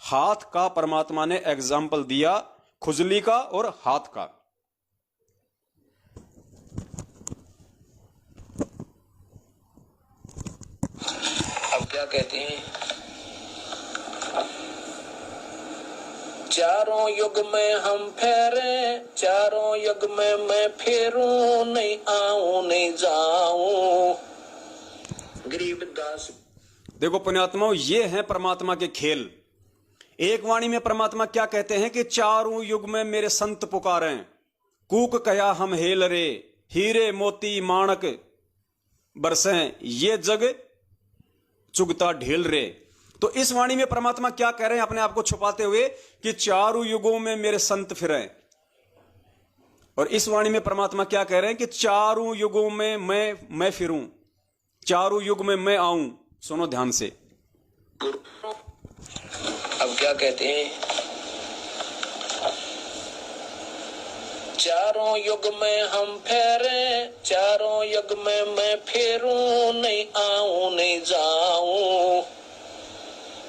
हाथ का परमात्मा ने एग्जाम्पल दिया, खुजली का और हाथ का। अब क्या कहते हैं, चारों युग में हम फेरे, चारों युग में मैं फेरूं, नहीं आऊं नहीं जाऊं। गरीबदास। देखो पुण्यात्माओं, ये है परमात्मा के खेल। एक वाणी में परमात्मा क्या कहते हैं कि चारों युग में मेरे संत पुकारें, कूक कया हम हेल रे, हीरे मोती माणक बरसें, ये जग चुगता ढेल रे। तो इस वाणी में परमात्मा क्या कह रहे हैं अपने आप को छुपाते हुए कि चारों युगों में मेरे संत फिरें। और इस वाणी में परमात्मा क्या कह रहे हैं कि चारों युगों में मैं फिरूं, चारों युग में मैं आऊं। सुनो ध्यान से। अब क्या कहते हैं, चारों युग में हम फेरे, चारों युग में मैं फेरूं, नहीं आऊं नहीं जाऊं।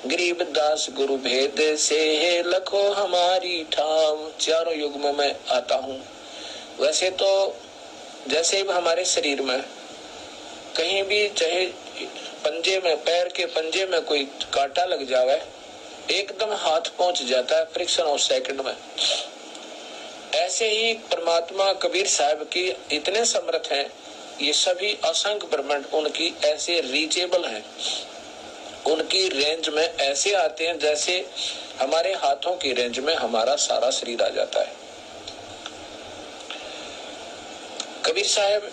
गरीबदास गुरु भेद से लखो हमारी ठाव, चारों युग में मैं आता हूं। वैसे तो जैसे भी हमारे शरीर में कहीं भी, चाहे पंजे में, पैर के पंजे में कोई कांटा लग जावे, एकदम हाथ पहुंच जाता है फ्रिक्शन ऑफ सेकंड में। ऐसे ही परमात्मा कबीर साहब की इतने समर्थ हैं, ये सभी असंख्य ब्रह्मांड उनकी ऐसे रीचेबल हैं, उनकी रेंज में ऐसे आते हैं जैसे हमारे हाथों की रेंज में हमारा सारा शरीर आ जाता है। कबीर साहब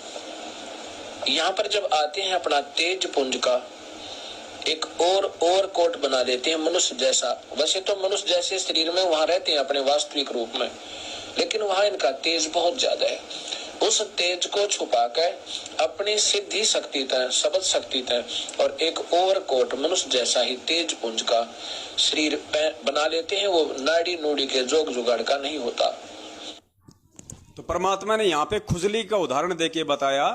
यहाँ पर जब आते हैं, अपना तेज पुंज का एक और कोट बना देते हैं मनुष्य जैसा। वैसे तो मनुष्य जैसे शरीर में वहां रहते हैं अपने वास्तविक रूप में, लेकिन वहां इनका तेज बहुत ज्यादा है। उस तेज को छुपाकर अपनी सिद्धि शक्ति तय, शब्द शक्ति तय और एक और कोट मनुष्य जैसा ही तेज पुंज का शरीर बना लेते हैं। वो नाड़ी नूड़ी के जोग जुगाड़ का नहीं होता। तो परमात्मा ने यहाँ पे खुजली का उदाहरण देके बताया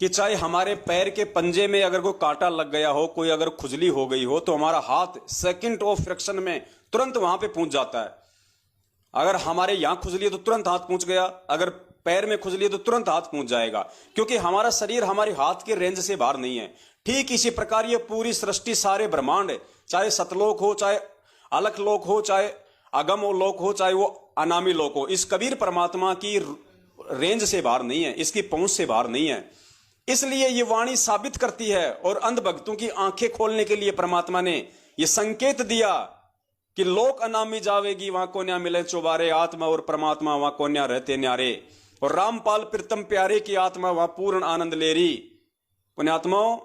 कि चाहे हमारे पैर के पंजे में अगर कोई कांटा लग गया हो, कोई अगर खुजली हो गई हो, तो हमारा हाथ सेकंड ऑफ फ्रैक्शन में तुरंत वहां पे पहुंच जाता है। अगर हमारे यहां खुजली है तो तुरंत हाथ पहुंच गया, अगर पैर में खुजली है तो तुरंत हाथ पहुंच जाएगा, क्योंकि हमारा शरीर हमारे हाथ के रेंज से बाहर नहीं है। ठीक इसी प्रकार ये पूरी सृष्टि, सारे ब्रह्मांड, चाहे सतलोक हो, चाहे अलख लोक हो, चाहे अगम लोक हो, चाहे वो अनामी लोक हो, इस कबीर परमात्मा की रेंज से बाहर नहीं है, इसकी पहुंच से बाहर नहीं है। इसलिए ये वाणी साबित करती है, और अंध भक्तों की आंखें खोलने के लिए परमात्मा ने ये संकेत दिया कि लोक अनामी जावेगी, वहां को न्या मिले चौबारे, आत्मा और परमात्मा वहां को न्या रहते न्यारे, और रामपाल प्रीतम प्यारे की आत्मा वहां पूर्ण आनंद ले रही। पुण्यात्माओं,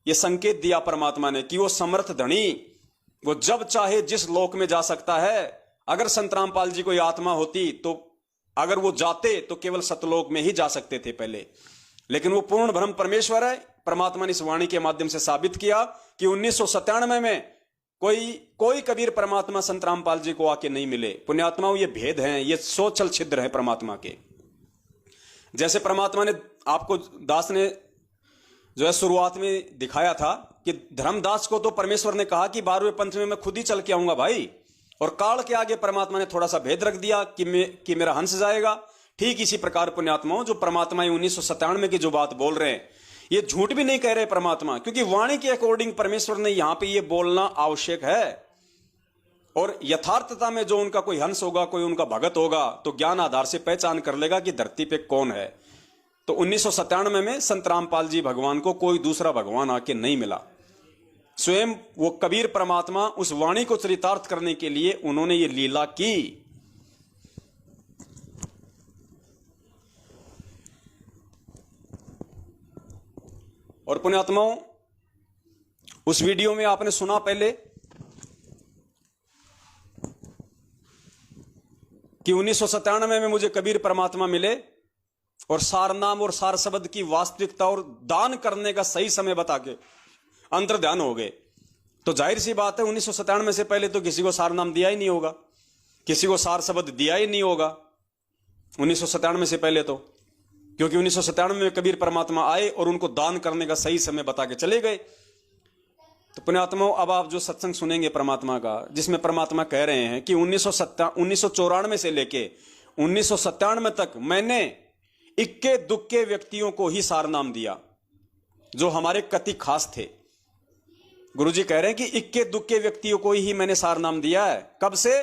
ये संकेत दिया परमात्मा ने कि वो समर्थ धनी, वो जब चाहे जिस लोक में जा सकता है। अगर संत रामपाल जी कोई आत्मा होती तो अगर वो जाते तो केवल सतलोक में ही जा सकते थे पहले, लेकिन वो पूर्ण ब्रह्म परमेश्वर है। परमात्मा ने इस वाणी के माध्यम से साबित किया कि 1997 में कोई कबीर परमात्मा संत रामपाल जी को आके नहीं मिले। पुण्यात्माओं, ये भेद हैं, ये सोचल छिद्र है परमात्मा के। जैसे परमात्मा ने आपको, दास ने जो है शुरुआत में दिखाया था कि धर्मदास को तो परमेश्वर ने कहा कि 12वें पंथ में मैं खुद ही चल के आऊंगा भाई, और काल के आगे परमात्मा ने थोड़ा सा भेद रख दिया कि मेरा हंस जाएगा। ठीक इसी प्रकार पुण्यात्माओं, जो परमात्मा 1997 की जो बात बोल रहे हैं, ये झूठ भी नहीं कह रहे परमात्मा, क्योंकि वाणी के अकॉर्डिंग परमेश्वर ने यहां पे ये बोलना आवश्यक है। और यथार्थता में जो उनका कोई हंस होगा, कोई उनका भगत होगा, तो ज्ञान आधार से पहचान कर लेगा कि धरती पे कौन है। तो 1997 में संत रामपाल जी भगवान को कोई दूसरा भगवान आके नहीं मिला, स्वयं वो कबीर परमात्मा उस वाणी को चरितार्थ करने के लिए उन्होंने ये लीला की। और पुण्यात्माओं, उस वीडियो में आपने सुना पहले कि 1997 में मुझे कबीर परमात्मा मिले और सारनाम और सार शब्द की वास्तविकता और दान करने का सही समय बता के अंतर ध्यान हो गए। तो जाहिर सी बात है 1997 से पहले तो किसी को सारनाम दिया ही नहीं होगा। किसी को सार शब्द दिया ही नहीं होगा 1997 से पहले तो, क्योंकि 1997 में कबीर परमात्मा आए और उनको दान करने का सही समय बता के चले गए। तो पुण्यात्माओं, अब आप जो सत्संग सुनेंगे परमात्मा का, जिसमें परमात्मा कह रहे हैं कि 1994 से लेके 1997 तक मैंने इक्के दुक्के व्यक्तियों को ही सार नाम दिया जो हमारे कति खास थे। गुरुजी कह रहे हैं कि इक्के दुक्के व्यक्तियों को ही मैंने सार नाम दिया है। कब से?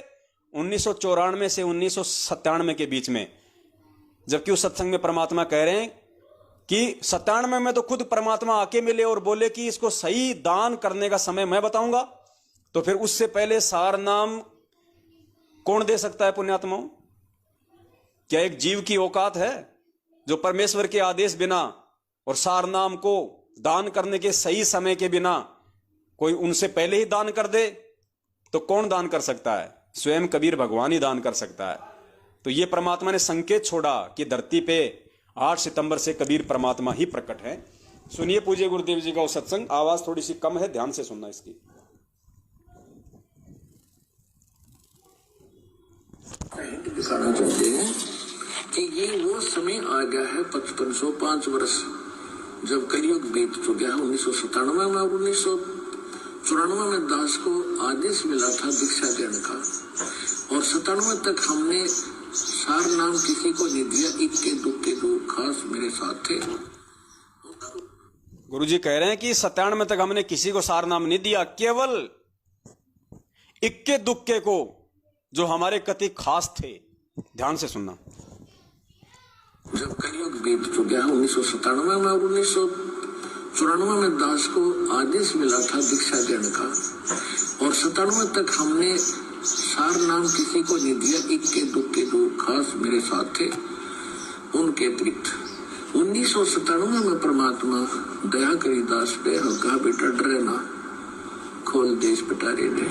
1994 से 1997 के बीच में। जबकि उस सत्संग में परमात्मा कह रहे हैं कि 97 में तो खुद परमात्मा आके मिले और बोले कि इसको सही दान करने का समय मैं बताऊंगा। तो फिर उससे पहले सार नाम कौन दे सकता है पुण्यात्माओं? क्या एक जीव की औकात है जो परमेश्वर के आदेश बिना और सार नाम को दान करने के सही समय के बिना कोई उनसे पहले ही दान कर दे? तो कौन दान कर सकता है? स्वयं कबीर भगवान ही दान कर सकता है। तो ये परमात्मा ने संकेत छोड़ा कि धरती पे 8 सितंबर से कबीर परमात्मा ही प्रकट है। सुनिए पूज्य गुरुदेव जी का वो सत्संग। आवाज थोड़ी सी कम है, ध्यान से सुनना इसकी। दिखाना चाहते हैं कि ये वो समय आ गया है 5505 वर्ष जब कलयुग बीत चुका है। 1997 में और 1994 में दास को आदेश मिला था दीक्षा देने का, और 97 तक हमने सार नाम किसी को नहीं दिया। इक्के दुक्के दो खास मेरे साथ थे। गुरुजी कह रहे हैं कि 97 तक हमने किसी को सार नाम नहीं दिया, केवल इक्के दुक्के को जो हमारे कति खास थे। ध्यान से सुनना। जब कलयुग बीत चुका है 1997 में और 1994 में दास को आदेश मिला था दीक्षा देने का, और 97 तक हमने सार नाम किसी को नहीं दिया। इक्के दुक्के दो खास मेरे साथ थे उनके अतिरिक्त। 1997 में परमात्मा दया करी दास पे कहा, बेटा डरे ना, खोल दे इस पिटारे ने,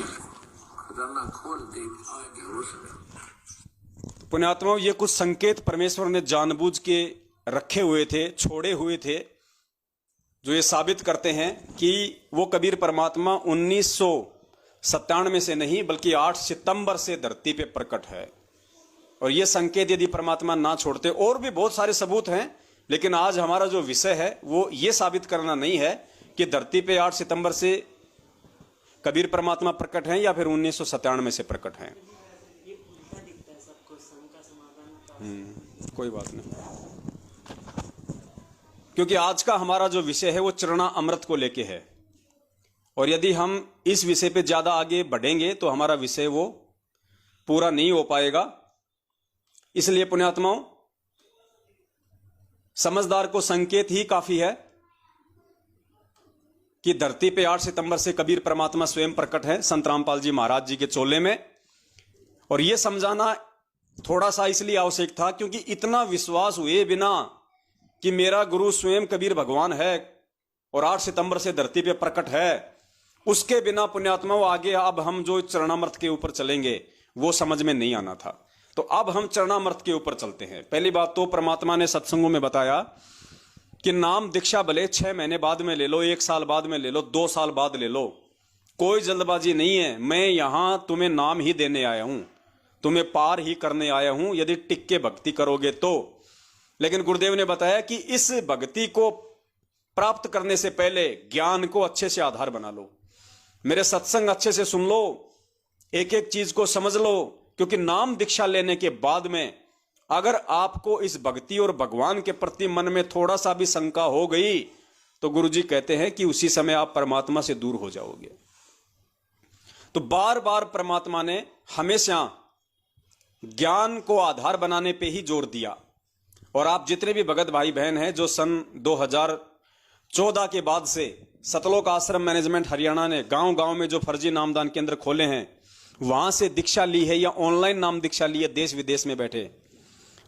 खजाना खोल दे। आ गया वो समय। पुण्यात्माओं, ये कुछ संकेत परमेश्वर ने जानबूझ के रखे हुए थे, छोड़े हुए थे, जो ये साबित करते हैं कि वो कबीर परमात्मा 1997 से नहीं बल्कि 8 सितंबर से धरती पे प्रकट है। और ये संकेत यदि परमात्मा ना छोड़ते, और भी बहुत सारे सबूत हैं, लेकिन आज हमारा जो विषय है वो ये साबित करना नहीं है कि धरती पे 8 सितंबर से कबीर परमात्मा प्रकट हैं या फिर 1997 से प्रकट हैं। कोई बात नहीं, क्योंकि आज का हमारा जो विषय है वो चरणा अमृत को लेके है, और यदि हम इस विषय पे ज्यादा आगे बढ़ेंगे तो हमारा विषय वो पूरा नहीं हो पाएगा। इसलिए पुण्यात्माओं, समझदार को संकेत ही काफी है कि धरती पे 8 सितंबर से कबीर परमात्मा स्वयं प्रकट है संत रामपाल जी महाराज जी के चोले में। और यह समझाना थोड़ा सा इसलिए आवश्यक था क्योंकि इतना विश्वास हुए बिना कि मेरा गुरु स्वयं कबीर भगवान है और 8 सितंबर से धरती पे प्रकट है, उसके बिना पुण्यात्माओं आगे अब हम जो चरणामृत के ऊपर चलेंगे वो समझ में नहीं आना था। तो अब हम चरणामृत के ऊपर चलते हैं। पहली बात तो परमात्मा ने सत्संगों में बताया कि नाम दीक्षा भले 6 महीने बाद में ले लो, 1 साल बाद में ले लो, 2 साल बाद ले लो, कोई जल्दबाजी नहीं है। मैं यहां तुम्हें नाम ही देने आया हूं, तुम्हें पार ही करने आया हूं यदि टिक के भक्ति करोगे तो। लेकिन गुरुदेव ने बताया कि इस भक्ति को प्राप्त करने से पहले ज्ञान को अच्छे से आधार बना लो, मेरे सत्संग अच्छे से सुन लो, एक एक चीज को समझ लो, क्योंकि नाम दीक्षा लेने के बाद में अगर आपको इस भक्ति और भगवान के प्रति मन में थोड़ा सा भी शंका हो गई तो गुरुजी कहते हैं कि उसी समय आप परमात्मा से दूर हो जाओगे। तो बार बार परमात्मा ने हमेशा ज्ञान को आधार बनाने पे ही जोर दिया। और आप जितने भी भगत भाई बहन हैं जो सन 2014 के बाद से सतलोक आश्रम मैनेजमेंट हरियाणा ने गांव गांव में जो फर्जी नामदान केंद्र खोले हैं वहां से दीक्षा ली है या ऑनलाइन नाम दीक्षा ली है देश विदेश में बैठे,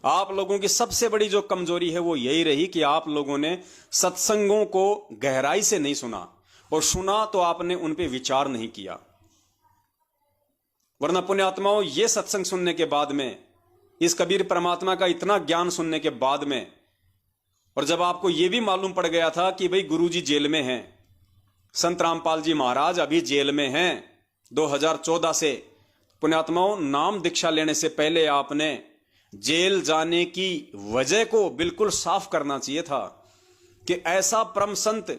आप लोगों की सबसे बड़ी जो कमजोरी है वो यही रही कि आप लोगों ने सत्संगों को गहराई से नहीं सुना, और सुना तो आपने उन पे विचार नहीं किया। वरना पुण्यात्माओं, ये सत्संग सुनने के बाद में, इस कबीर परमात्मा का इतना ज्ञान सुनने के बाद में, और जब आपको यह भी मालूम पड़ गया था कि भाई गुरुजी जेल में हैं, संत रामपाल जी महाराज अभी जेल में हैं 2014 से, पुण्यात्माओं, नाम दीक्षा लेने से पहले आपने जेल जाने की वजह को बिल्कुल साफ करना चाहिए था कि ऐसा परम संत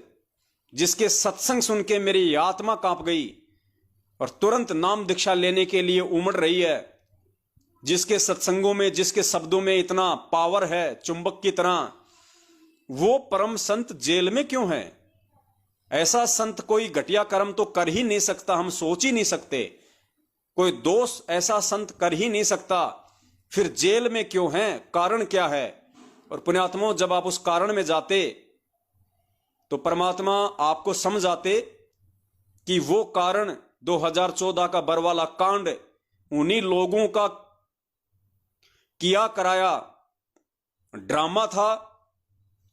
जिसके सत्संग सुन के मेरी आत्मा कांप गई और तुरंत नाम दीक्षा लेने के लिए उमड़ रही है, जिसके सत्संगों में, जिसके शब्दों में इतना पावर है चुंबक की तरह, वो परम संत जेल में क्यों है? ऐसा संत कोई घटिया कर्म तो कर ही नहीं सकता, हम सोच ही नहीं सकते। कोई दोष ऐसा संत कर ही नहीं सकता, फिर जेल में क्यों है? कारण क्या है? और पुण्यात्माओं, जब आप उस कारण में जाते तो परमात्मा आपको समझ आते कि वो कारण 2014 का बरवाला कांड उन्हीं लोगों का किया कराया ड्रामा था,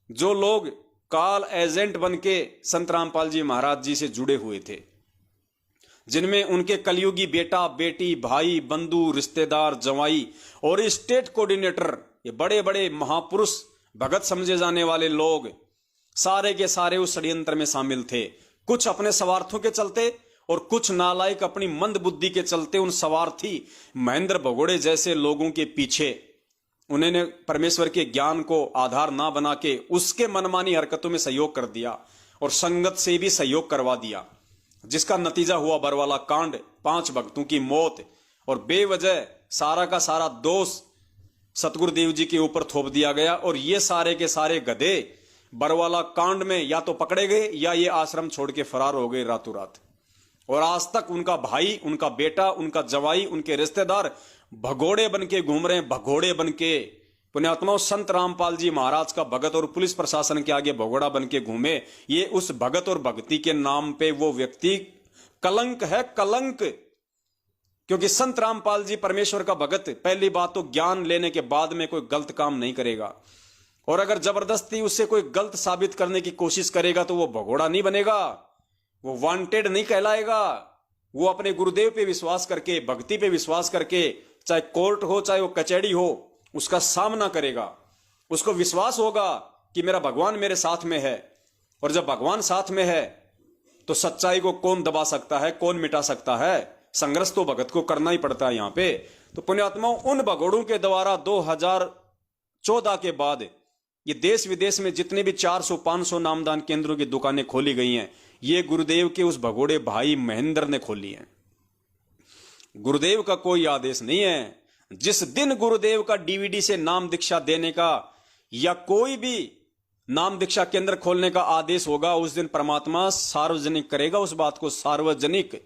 जो लोग काल एजेंट बनके संत रामपाल जी महाराज जी से जुड़े हुए थे, जिनमें उनके कलयुगी बेटा बेटी, भाई बंधु, रिश्तेदार, जवाई और स्टेट कोऑर्डिनेटर, ये बड़े बड़े महापुरुष भगत समझे जाने वाले लोग सारे के सारे उस षड्यंत्र में शामिल थे। कुछ अपने स्वार्थों के चलते और कुछ नालायक अपनी मंद बुद्धि के चलते उन स्वार्थी महेंद्र भगोड़े जैसे लोगों के पीछे उन्होंने परमेश्वर के ज्ञान को आधार ना बना के उसके मनमानी हरकतों में सहयोग कर दिया और संगत से भी सहयोग करवा दिया, जिसका नतीजा हुआ बरवाला कांड, 5 भक्तों की मौत और बेवजह सारा का सारा दोष सतगुरुदेव जी के ऊपर थोप दिया गया। और ये सारे के सारे गधे बरवाला कांड में या तो पकड़े गए या ये आश्रम छोड़ के फरार हो गए रातों रात। और आज तक उनका भाई, उनका बेटा, उनका जवाई, उनके रिश्तेदार भगोड़े बन के घूम रहे हैं, भगोड़े बन के। पुण्यात्माओं, संत रामपाल जी महाराज का भगत और पुलिस प्रशासन के आगे भगोड़ा बन के घूमे, ये उस भगत और भक्ति के नाम पे वो व्यक्ति कलंक है, कलंक। क्योंकि संत रामपाल जी परमेश्वर का भगत पहली बात तो ज्ञान लेने के बाद में कोई गलत काम नहीं करेगा, और अगर जबरदस्ती उससे कोई गलत साबित करने की कोशिश करेगा तो वो भगोड़ा नहीं बनेगा, वो वांटेड नहीं कहलाएगा। वो अपने गुरुदेव पे विश्वास करके, भक्ति पे विश्वास करके, चाहे कोर्ट हो चाहे वो कचहरी हो, उसका सामना करेगा। उसको विश्वास होगा कि मेरा भगवान मेरे साथ में है, और जब भगवान साथ में है तो सच्चाई को कौन दबा सकता है, कौन मिटा सकता है? संघर्ष तो भगत को करना ही पड़ता है यहां पे। तो पुण्यात्माओं, उन भगोड़ों के द्वारा 2014 के बाद ये देश विदेश में जितने भी 400-500 नामदान केंद्रों की दुकानें खोली गई हैं, ये गुरुदेव के उस भगोड़े भाई महेंद्र ने खोली हैं। गुरुदेव का कोई आदेश नहीं है। जिस दिन गुरुदेव का डीवीडी से नाम दीक्षा देने का या कोई भी नाम दीक्षा केंद्र खोलने का आदेश होगा, उस दिन परमात्मा सार्वजनिक करेगा उस बात को, सार्वजनिक।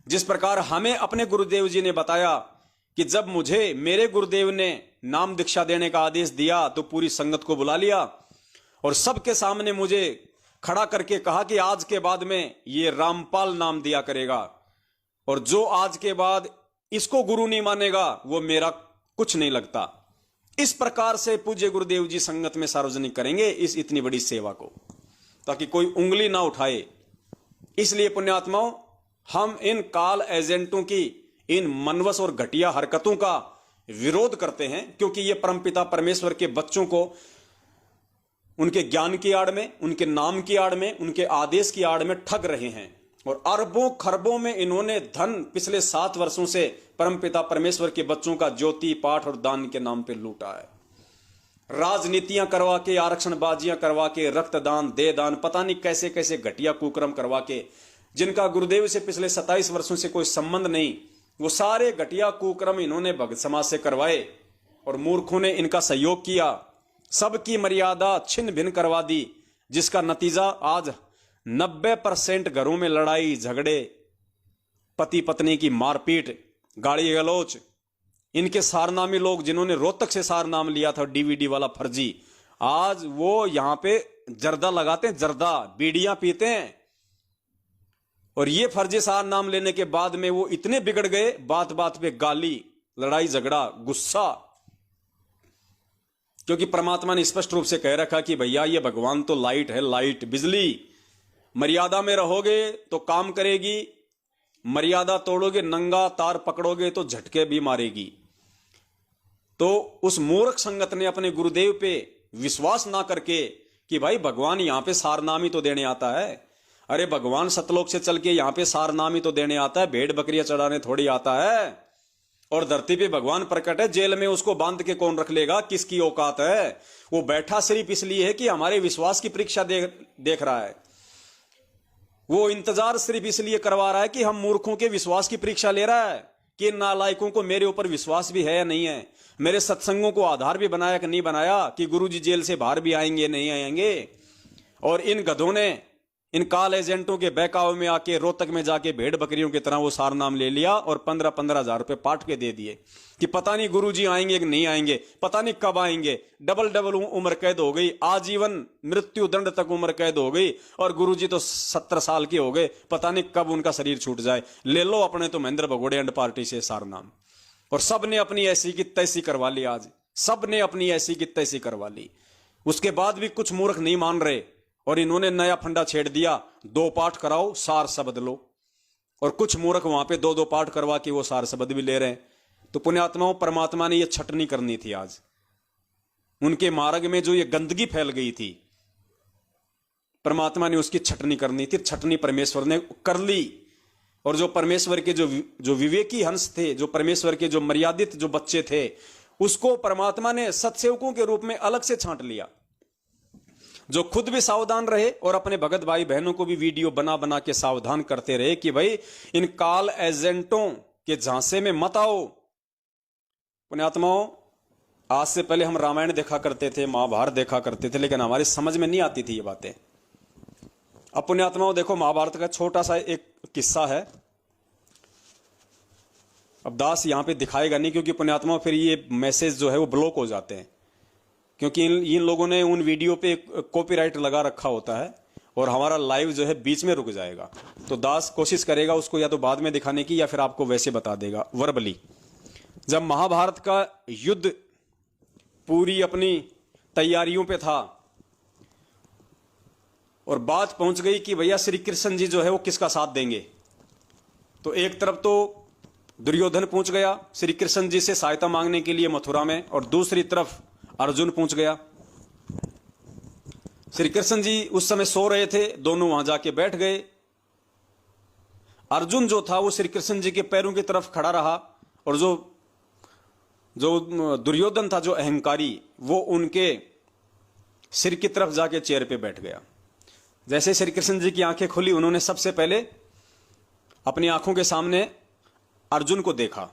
जिस प्रकार हमें अपने गुरुदेव जी ने बताया कि जब मुझे मेरे गुरुदेव ने नाम दीक्षा देने का आदेश दिया तो पूरी संगत को बुला लिया और सबके सामने मुझे खड़ा करके कहा कि आज के बाद में ये रामपाल नाम दिया करेगा, और जो आज के बाद इसको गुरु नहीं मानेगा वो मेरा कुछ नहीं लगता। इस प्रकार से पूज्य गुरुदेव जी संगत में सार्वजनिक करेंगे इस इतनी बड़ी सेवा को, ताकि कोई उंगली ना उठाए। इसलिए पुण्यात्माओं, हम इन काल एजेंटों की इन मनवस और घटिया हरकतों का विरोध करते हैं, क्योंकि ये परमपिता परमेश्वर के बच्चों को उनके ज्ञान की आड़ में, उनके नाम की आड़ में, उनके आदेश की आड़ में ठग रहे हैं। और अरबों खरबों में इन्होंने धन पिछले 7 वर्षों से परमपिता परमेश्वर के बच्चों का ज्योति पाठ और दान के नाम पे लूटा है। राजनीतियां करवा के, आरक्षण बाजियां करवा के, रक्तदान, दे दान, पता नहीं कैसे कैसे घटिया कुकर्म करवा के, जिनका गुरुदेव से पिछले 27 वर्षों से कोई संबंध नहीं, वो सारे घटिया कुकर्म इन्होंने भगत समाज से करवाए और मूर्खों ने इनका सहयोग किया। सबकी मर्यादा छिन्न भिन्न करवा दी, जिसका नतीजा आज 90% घरों में लड़ाई झगड़े, पति पत्नी की मारपीट, गाली गलौच। इनके सारनामी लोग जिन्होंने रोहतक से सार नाम लिया था डीवीडी वाला फर्जी, आज वो यहां पे जर्दा लगाते हैं, जर्दा बीड़ियां पीते हैं। और ये फर्जी सार नाम लेने के बाद में वो इतने बिगड़ गए, बात बात पे गाली, लड़ाई झगड़ा, गुस्सा। क्योंकि परमात्मा ने स्पष्ट रूप से कह रखा कि भैया ये भगवान तो लाइट है, लाइट, बिजली। मर्यादा में रहोगे तो काम करेगी, मर्यादा तोड़ोगे, नंगा तार पकड़ोगे तो झटके भी मारेगी। तो उस मूर्ख संगत ने अपने गुरुदेव पे विश्वास ना करके कि भाई भगवान यहां पे सारनामी तो देने आता है, अरे भगवान सतलोक से चल के यहाँ पे सार नाम ही तो देने आता है, भेड़ बकरियां चढ़ाने थोड़ी आता है। और धरती पे भगवान प्रकट है, जेल में उसको बांध के कौन रख लेगा, किसकी औकात है। वो बैठा सिर्फ इसलिए है कि हमारे विश्वास की परीक्षा देख रहा है। वो इंतजार सिर्फ इसलिए करवा रहा है कि हम मूर्खों के विश्वास की परीक्षा ले रहा है कि इन नालायकों को मेरे ऊपर विश्वास भी है या नहीं है, मेरे सत्संगों को आधार भी बनाया कि नहीं बनाया, कि गुरुजी जेल से बाहर भी आएंगे नहीं आएंगे। और इन गधों ने इन काल एजेंटों के बहकावे में आके रोहतक में जाके भेड़ बकरियों की तरह वो सार नाम ले लिया और 15-15 हजार रुपए पाट के दे दिए कि पता नहीं गुरुजी आएंगे कि नहीं आएंगे, पता नहीं कब आएंगे। डबल उम्र कैद हो गई, आजीवन मृत्यु दंड तक उम्र कैद हो गई। और गुरुजी तो 70 साल के हो गए, पता नहीं कब उनका शरीर छूट जाए। ले लो अपने तो महेंद्र भगोड़े एंड पार्टी से सार नाम। और सब ने अपनी ऐसी की तैसी करवा ली, आज सब ने अपनी ऐसी की तैसी करवा ली। उसके बाद भी कुछ मूर्ख नहीं मान रहे और इन्होंने नया फंडा छेड़ दिया, 2 पाठ कराओ सार शब्द लो। और कुछ मूर्ख वहां पे 2-2 पाठ करवा के वो सार शब्द भी ले रहे हैं। तो पुण्यात्माओं, परमात्मा ने ये छटनी करनी थी। आज उनके मार्ग में जो ये गंदगी फैल गई थी, परमात्मा ने उसकी छटनी करनी थी। छटनी परमेश्वर ने कर ली। और जो परमेश्वर के जो विवेकी हंस थे, जो परमेश्वर के जो मर्यादित जो बच्चे थे, उसको परमात्मा ने सत्सेवकों के रूप में अलग से छांट लिया, जो खुद भी सावधान रहे और अपने भगत भाई बहनों को भी वीडियो बना बना के सावधान करते रहे कि भाई इन काल एजेंटों के झांसे में मत आओ। पुण्यात्माओं, आज से पहले हम रामायण देखा करते थे, महाभारत देखा करते थे, लेकिन हमारी समझ में नहीं आती थी ये बातें। अब पुण्यात्माओं देखो, महाभारत का छोटा सा एक किस्सा है। अब दास यहां पे दिखाएगा नहीं, क्योंकि पुण्यात्माओं फिर ये मैसेज जो है वो ब्लॉक हो जाते हैं, क्योंकि इन लोगों ने उन वीडियो पे कॉपीराइट लगा रखा होता है और हमारा लाइव जो है बीच में रुक जाएगा। तो दास कोशिश करेगा उसको या तो बाद में दिखाने की या फिर आपको वैसे बता देगा वर्बली। जब महाभारत का युद्ध पूरी अपनी तैयारियों पे था और बात पहुंच गई कि भैया श्री कृष्ण जी जो है वो किसका साथ देंगे, तो एक तरफ तो दुर्योधन पहुंच गया श्री कृष्ण जी से सहायता मांगने के लिए मथुरा में, और दूसरी तरफ अर्जुन पहुंच गया। श्री कृष्ण जी उस समय सो रहे थे, दोनों वहां जाके बैठ गए। अर्जुन जो था वो श्री कृष्ण जी के पैरों की तरफ खड़ा रहा, और जो दुर्योधन था, जो अहंकारी, वो उनके सिर की तरफ जाके चेयर पे बैठ गया। जैसे श्री कृष्ण जी की आंखें खुली, उन्होंने सबसे पहले अपनी आंखों के सामने अर्जुन को देखा।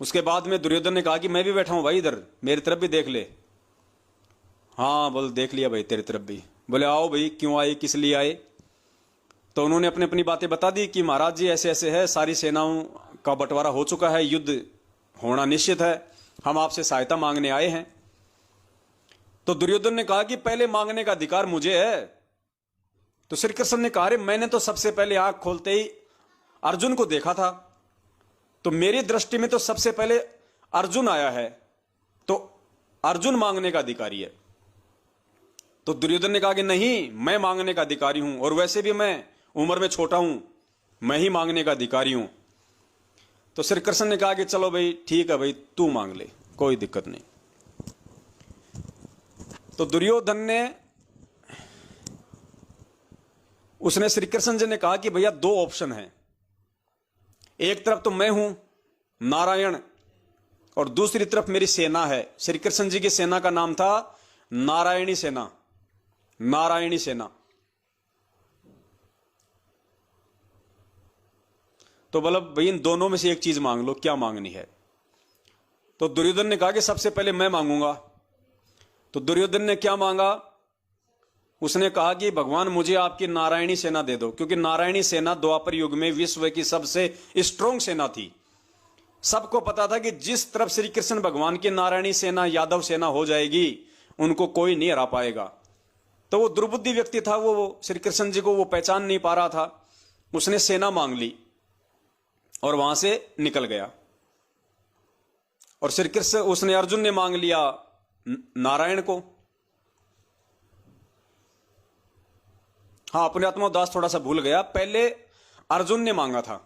उसके बाद में दुर्योधन ने कहा कि मैं भी बैठा हूं भाई, इधर मेरी तरफ भी देख ले। हाँ बोल, देख लिया भाई तेरी तरफ भी। बोले आओ भाई, क्यों आए, किस लिए आए। तो उन्होंने अपनी अपनी बातें बता दी कि महाराज जी ऐसे ऐसे है, सारी सेनाओं का बंटवारा हो चुका है, युद्ध होना निश्चित है, हम आपसे सहायता मांगने आए हैं। तो दुर्योधन ने कहा कि पहले मांगने का अधिकार मुझे है। तो श्री कृष्ण ने कहा, मैंने तो सबसे पहले आंख खोलते ही अर्जुन को देखा था, तो मेरी दृष्टि में तो सबसे पहले अर्जुन आया है, तो अर्जुन मांगने का अधिकारी है। तो दुर्योधन ने कहा कि नहीं, मैं मांगने का अधिकारी हूं, और वैसे भी मैं उम्र में छोटा हूं, मैं ही मांगने का अधिकारी हूं। तो श्री कृष्ण ने कहा कि चलो भाई ठीक है भाई, तू मांग ले, कोई दिक्कत नहीं। तो दुर्योधन ने, उसने श्री कृष्ण जी ने कहा कि भैया 2 ऑप्शन हैं, एक तरफ तो मैं हूं नारायण, और दूसरी तरफ मेरी सेना है। श्री कृष्ण जी की सेना का नाम था नारायणी सेना, नारायणी सेना। तो बोला भाई इन दोनों में से एक चीज मांग लो, क्या मांगनी है। तो दुर्योधन ने कहा कि सबसे पहले मैं मांगूंगा। तो दुर्योधन ने क्या मांगा, उसने कहा कि भगवान मुझे आपकी नारायणी सेना दे दो, क्योंकि नारायणी सेना द्वापर युग में विश्व की सबसे स्ट्रॉन्ग सेना थी। सबको पता था कि जिस तरफ श्री कृष्ण भगवान की नारायणी सेना यादव सेना हो जाएगी, उनको कोई नहीं हरा पाएगा। तो वो दुर्बुद्धि व्यक्ति था, वो श्री कृष्ण जी को वो पहचान नहीं पा रहा था। उसने सेना मांग ली और वहां से निकल गया। और श्री कृष्ण, उसने अर्जुन ने मांग लिया नारायण को। हाँ, पुण्यात्मा दास थोड़ा सा भूल गया, पहले अर्जुन ने मांगा था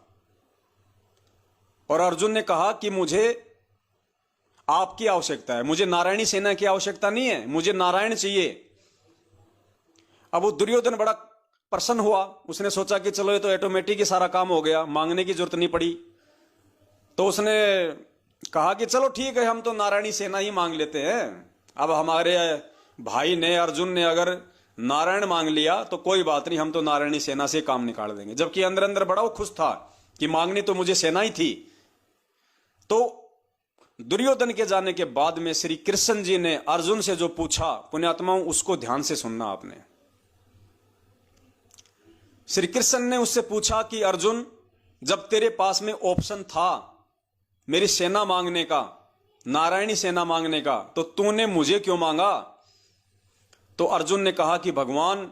और अर्जुन ने कहा कि मुझे आपकी आवश्यकता है, मुझे नारायणी सेना की आवश्यकता नहीं है, मुझे नारायण चाहिए। अब वो दुर्योधन बड़ा प्रसन्न हुआ। उसने सोचा कि चलो ये तो ऑटोमेटिक ही सारा काम हो गया, मांगने की जरूरत नहीं पड़ी। तो उसने कहा कि चलो ठीक है, हम तो नारायणी सेना ही मांग लेते हैं। अब हमारे भाई ने, अर्जुन ने अगर नारायण मांग लिया तो कोई बात नहीं, हम तो नारायणी सेना से काम निकाल देंगे। जबकि अंदर अंदर बड़ा वो खुश था कि मांगनी तो मुझे सेना ही थी। तो दुर्योधन के जाने के बाद में श्री कृष्ण जी ने अर्जुन से जो पूछा, पुण्यात्माओं उसको ध्यान से सुनना आपने। श्री कृष्ण ने उससे पूछा कि अर्जुन, जब तेरे पास में ऑप्शन था मेरी सेना मांगने का, नारायणी सेना मांगने का, तो तूने मुझे क्यों मांगा? तो अर्जुन ने कहा कि भगवान,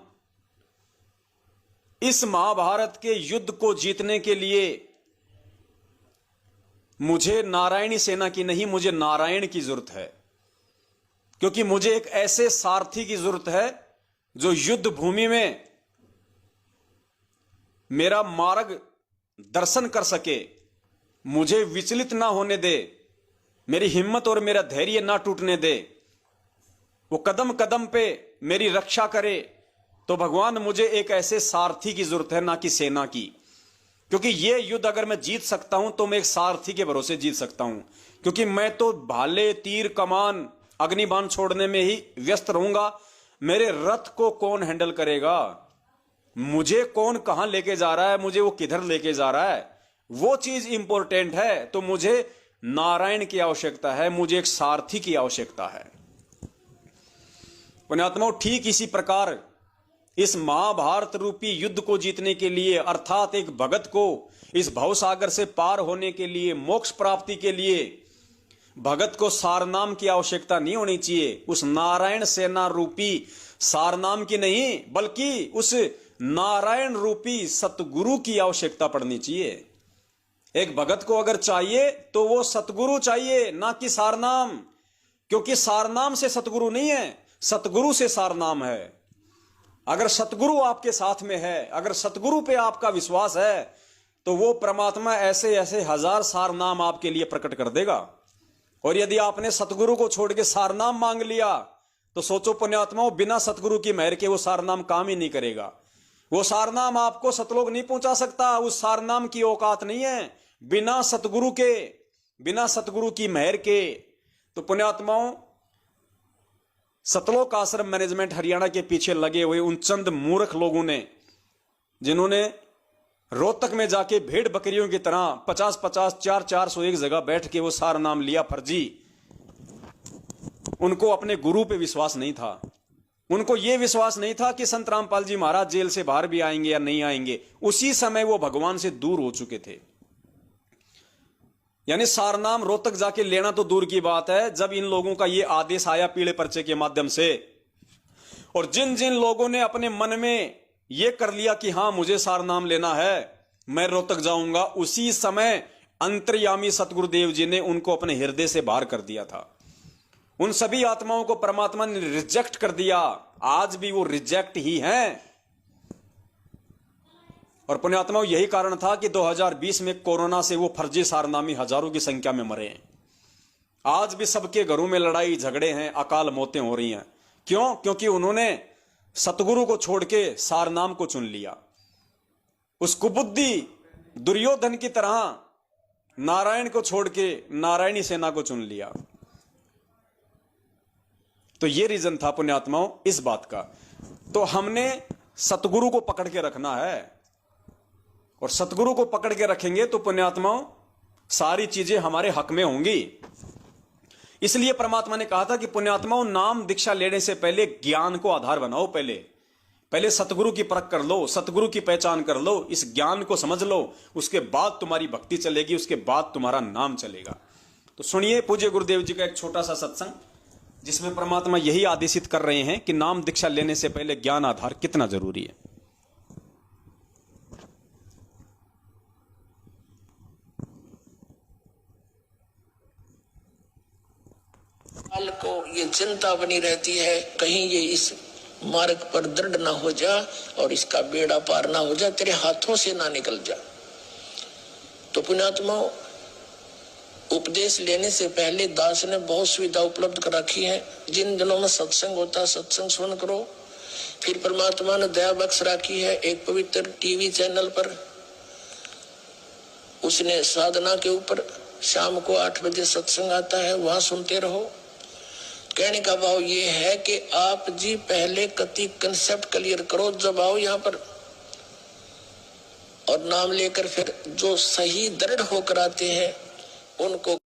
इस महाभारत के युद्ध को जीतने के लिए मुझे नारायणी सेना की नहीं, मुझे नारायण की जरूरत है। क्योंकि मुझे एक ऐसे सारथी की जरूरत है जो युद्ध भूमि में मेरा मार्ग दर्शन कर सके, मुझे विचलित ना होने दे, मेरी हिम्मत और मेरा धैर्य ना टूटने दे, वो कदम कदम पे मेरी रक्षा करे। तो भगवान, मुझे एक ऐसे सारथी की जरूरत है, ना कि सेना की। क्योंकि ये युद्ध अगर मैं जीत सकता हूं तो मैं एक सारथी के भरोसे जीत सकता हूं। क्योंकि मैं तो भाले, तीर, कमान, अग्निबाण छोड़ने में ही व्यस्त रहूंगा। मेरे रथ को कौन हैंडल करेगा? मुझे कौन कहां लेके जा रहा है, मुझे वो किधर लेके जा रहा है, वो चीज इंपॉर्टेंट है। तो मुझे नारायण की आवश्यकता है, मुझे एक सारथी की आवश्यकता है। पुण्यात्माओं, ठीक इसी प्रकार इस महाभारत रूपी युद्ध को जीतने के लिए, अर्थात एक भगत को इस भवसागर से पार होने के लिए, मोक्ष प्राप्ति के लिए भगत को सारनाम की आवश्यकता नहीं होनी चाहिए। उस नारायण सेना रूपी सारनाम की नहीं, बल्कि उस नारायण रूपी सतगुरु की आवश्यकता पड़नी चाहिए। एक भगत को अगर चाहिए तो वो सतगुरु चाहिए, ना कि सारनाम। क्योंकि सारनाम से सतगुरु नहीं है, सतगुरु से सारनाम है। अगर सतगुरु आपके साथ में है, अगर सतगुरु पे आपका विश्वास है, तो वो परमात्मा ऐसे ऐसे हजार सारनाम आपके लिए प्रकट कर देगा। और यदि आपने सतगुरु को छोड़ के सारनाम मांग लिया तो सोचो पुण्यात्माओं, बिना सतगुरु की मेहर के वो सारनाम काम ही नहीं करेगा। वो सारनाम आपको सतलोक नहीं पहुंचा सकता, उस सारनाम की औकात नहीं है बिना सतगुरु के, बिना सतगुरु की मेहर के। तो पुण्यात्माओं, सतलोक आश्रम मैनेजमेंट हरियाणा के पीछे लगे हुए उन चंद मूर्ख लोगों ने, जिन्होंने रोहतक में जाके भेड़ बकरियों की तरह 50-50, 400 एक जगह बैठ के वो सार नाम लिया फर्जी, उनको अपने गुरु पे विश्वास नहीं था। उनको यह विश्वास नहीं था कि संत रामपाल जी महाराज जेल से बाहर भी आएंगे या नहीं आएंगे। उसी समय वो भगवान से दूर हो चुके थे। यानी सारनाम रोहतक जाके लेना तो दूर की बात है, जब इन लोगों का ये आदेश आया पीले पर्चे के माध्यम से, और जिन जिन लोगों ने अपने मन में ये कर लिया कि हां मुझे सारनाम लेना है, मैं रोहतक जाऊंगा, उसी समय अंतर्यामी सतगुरुदेव जी ने उनको अपने हृदय से बाहर कर दिया था। उन सभी आत्माओं को परमात्मा ने रिजेक्ट कर दिया। आज भी वो रिजेक्ट ही हैं। और पुण्यात्माओं, यही कारण था कि 2020 में कोरोना से वो फर्जी सारनामी हजारों की संख्या में मरे हैं। आज भी सबके घरों में लड़ाई झगड़े हैं, अकाल मौतें हो रही हैं। क्यों? क्योंकि उन्होंने सतगुरु को छोड़ के सारनाम को चुन लिया। उस कुबुद्धि दुर्योधन की तरह नारायण को छोड़ के नारायणी सेना को चुन लिया। तो ये रीजन था पुण्यात्माओं इस बात का। तो हमने सतगुरु को पकड़ के रखना है, और सतगुरु को पकड़ के रखेंगे तो पुण्यात्माओं सारी चीजें हमारे हक में होंगी। इसलिए परमात्मा ने कहा था कि पुण्यात्माओं, नाम दीक्षा लेने से पहले ज्ञान को आधार बनाओ। पहले सतगुरु की परख कर लो, सतगुरु की पहचान कर लो, इस ज्ञान को समझ लो, उसके बाद तुम्हारी भक्ति चलेगी, उसके बाद तुम्हारा नाम चलेगा। तो सुनिए पूज्य गुरुदेव जी का एक छोटा सा सत्संग, जिसमें परमात्मा यही आदेशित कर रहे हैं कि नाम दीक्षा लेने से पहले ज्ञान आधार कितना जरूरी है। काल को ये चिंता बनी रहती है, कहीं ये इस मार्ग पर दृढ़ ना हो जा और इसका बेड़ा पार ना हो जा, तेरे हाथों से ना निकल जा। तो पुण्यात्मा, उपदेश लेने से पहले दास ने बहुत सुविधा उपलब्ध कर रखी है। जिन दिनों में सत्संग होता है, सत्संग सुन करो, फिर परमात्मा ने दया बख्श रखी है एक पवित्र टीवी चैनल पर, उसने साधना के ऊपर शाम को 8 बजे सत्संग आता है, वहां सुनते रहो। कहने का भाव ये है कि आप जी पहले कति कंसेप्ट क्लियर करो, जब आओ यहाँ पर और नाम लेकर फिर जो सही दृढ़ होकर आते हैं उनको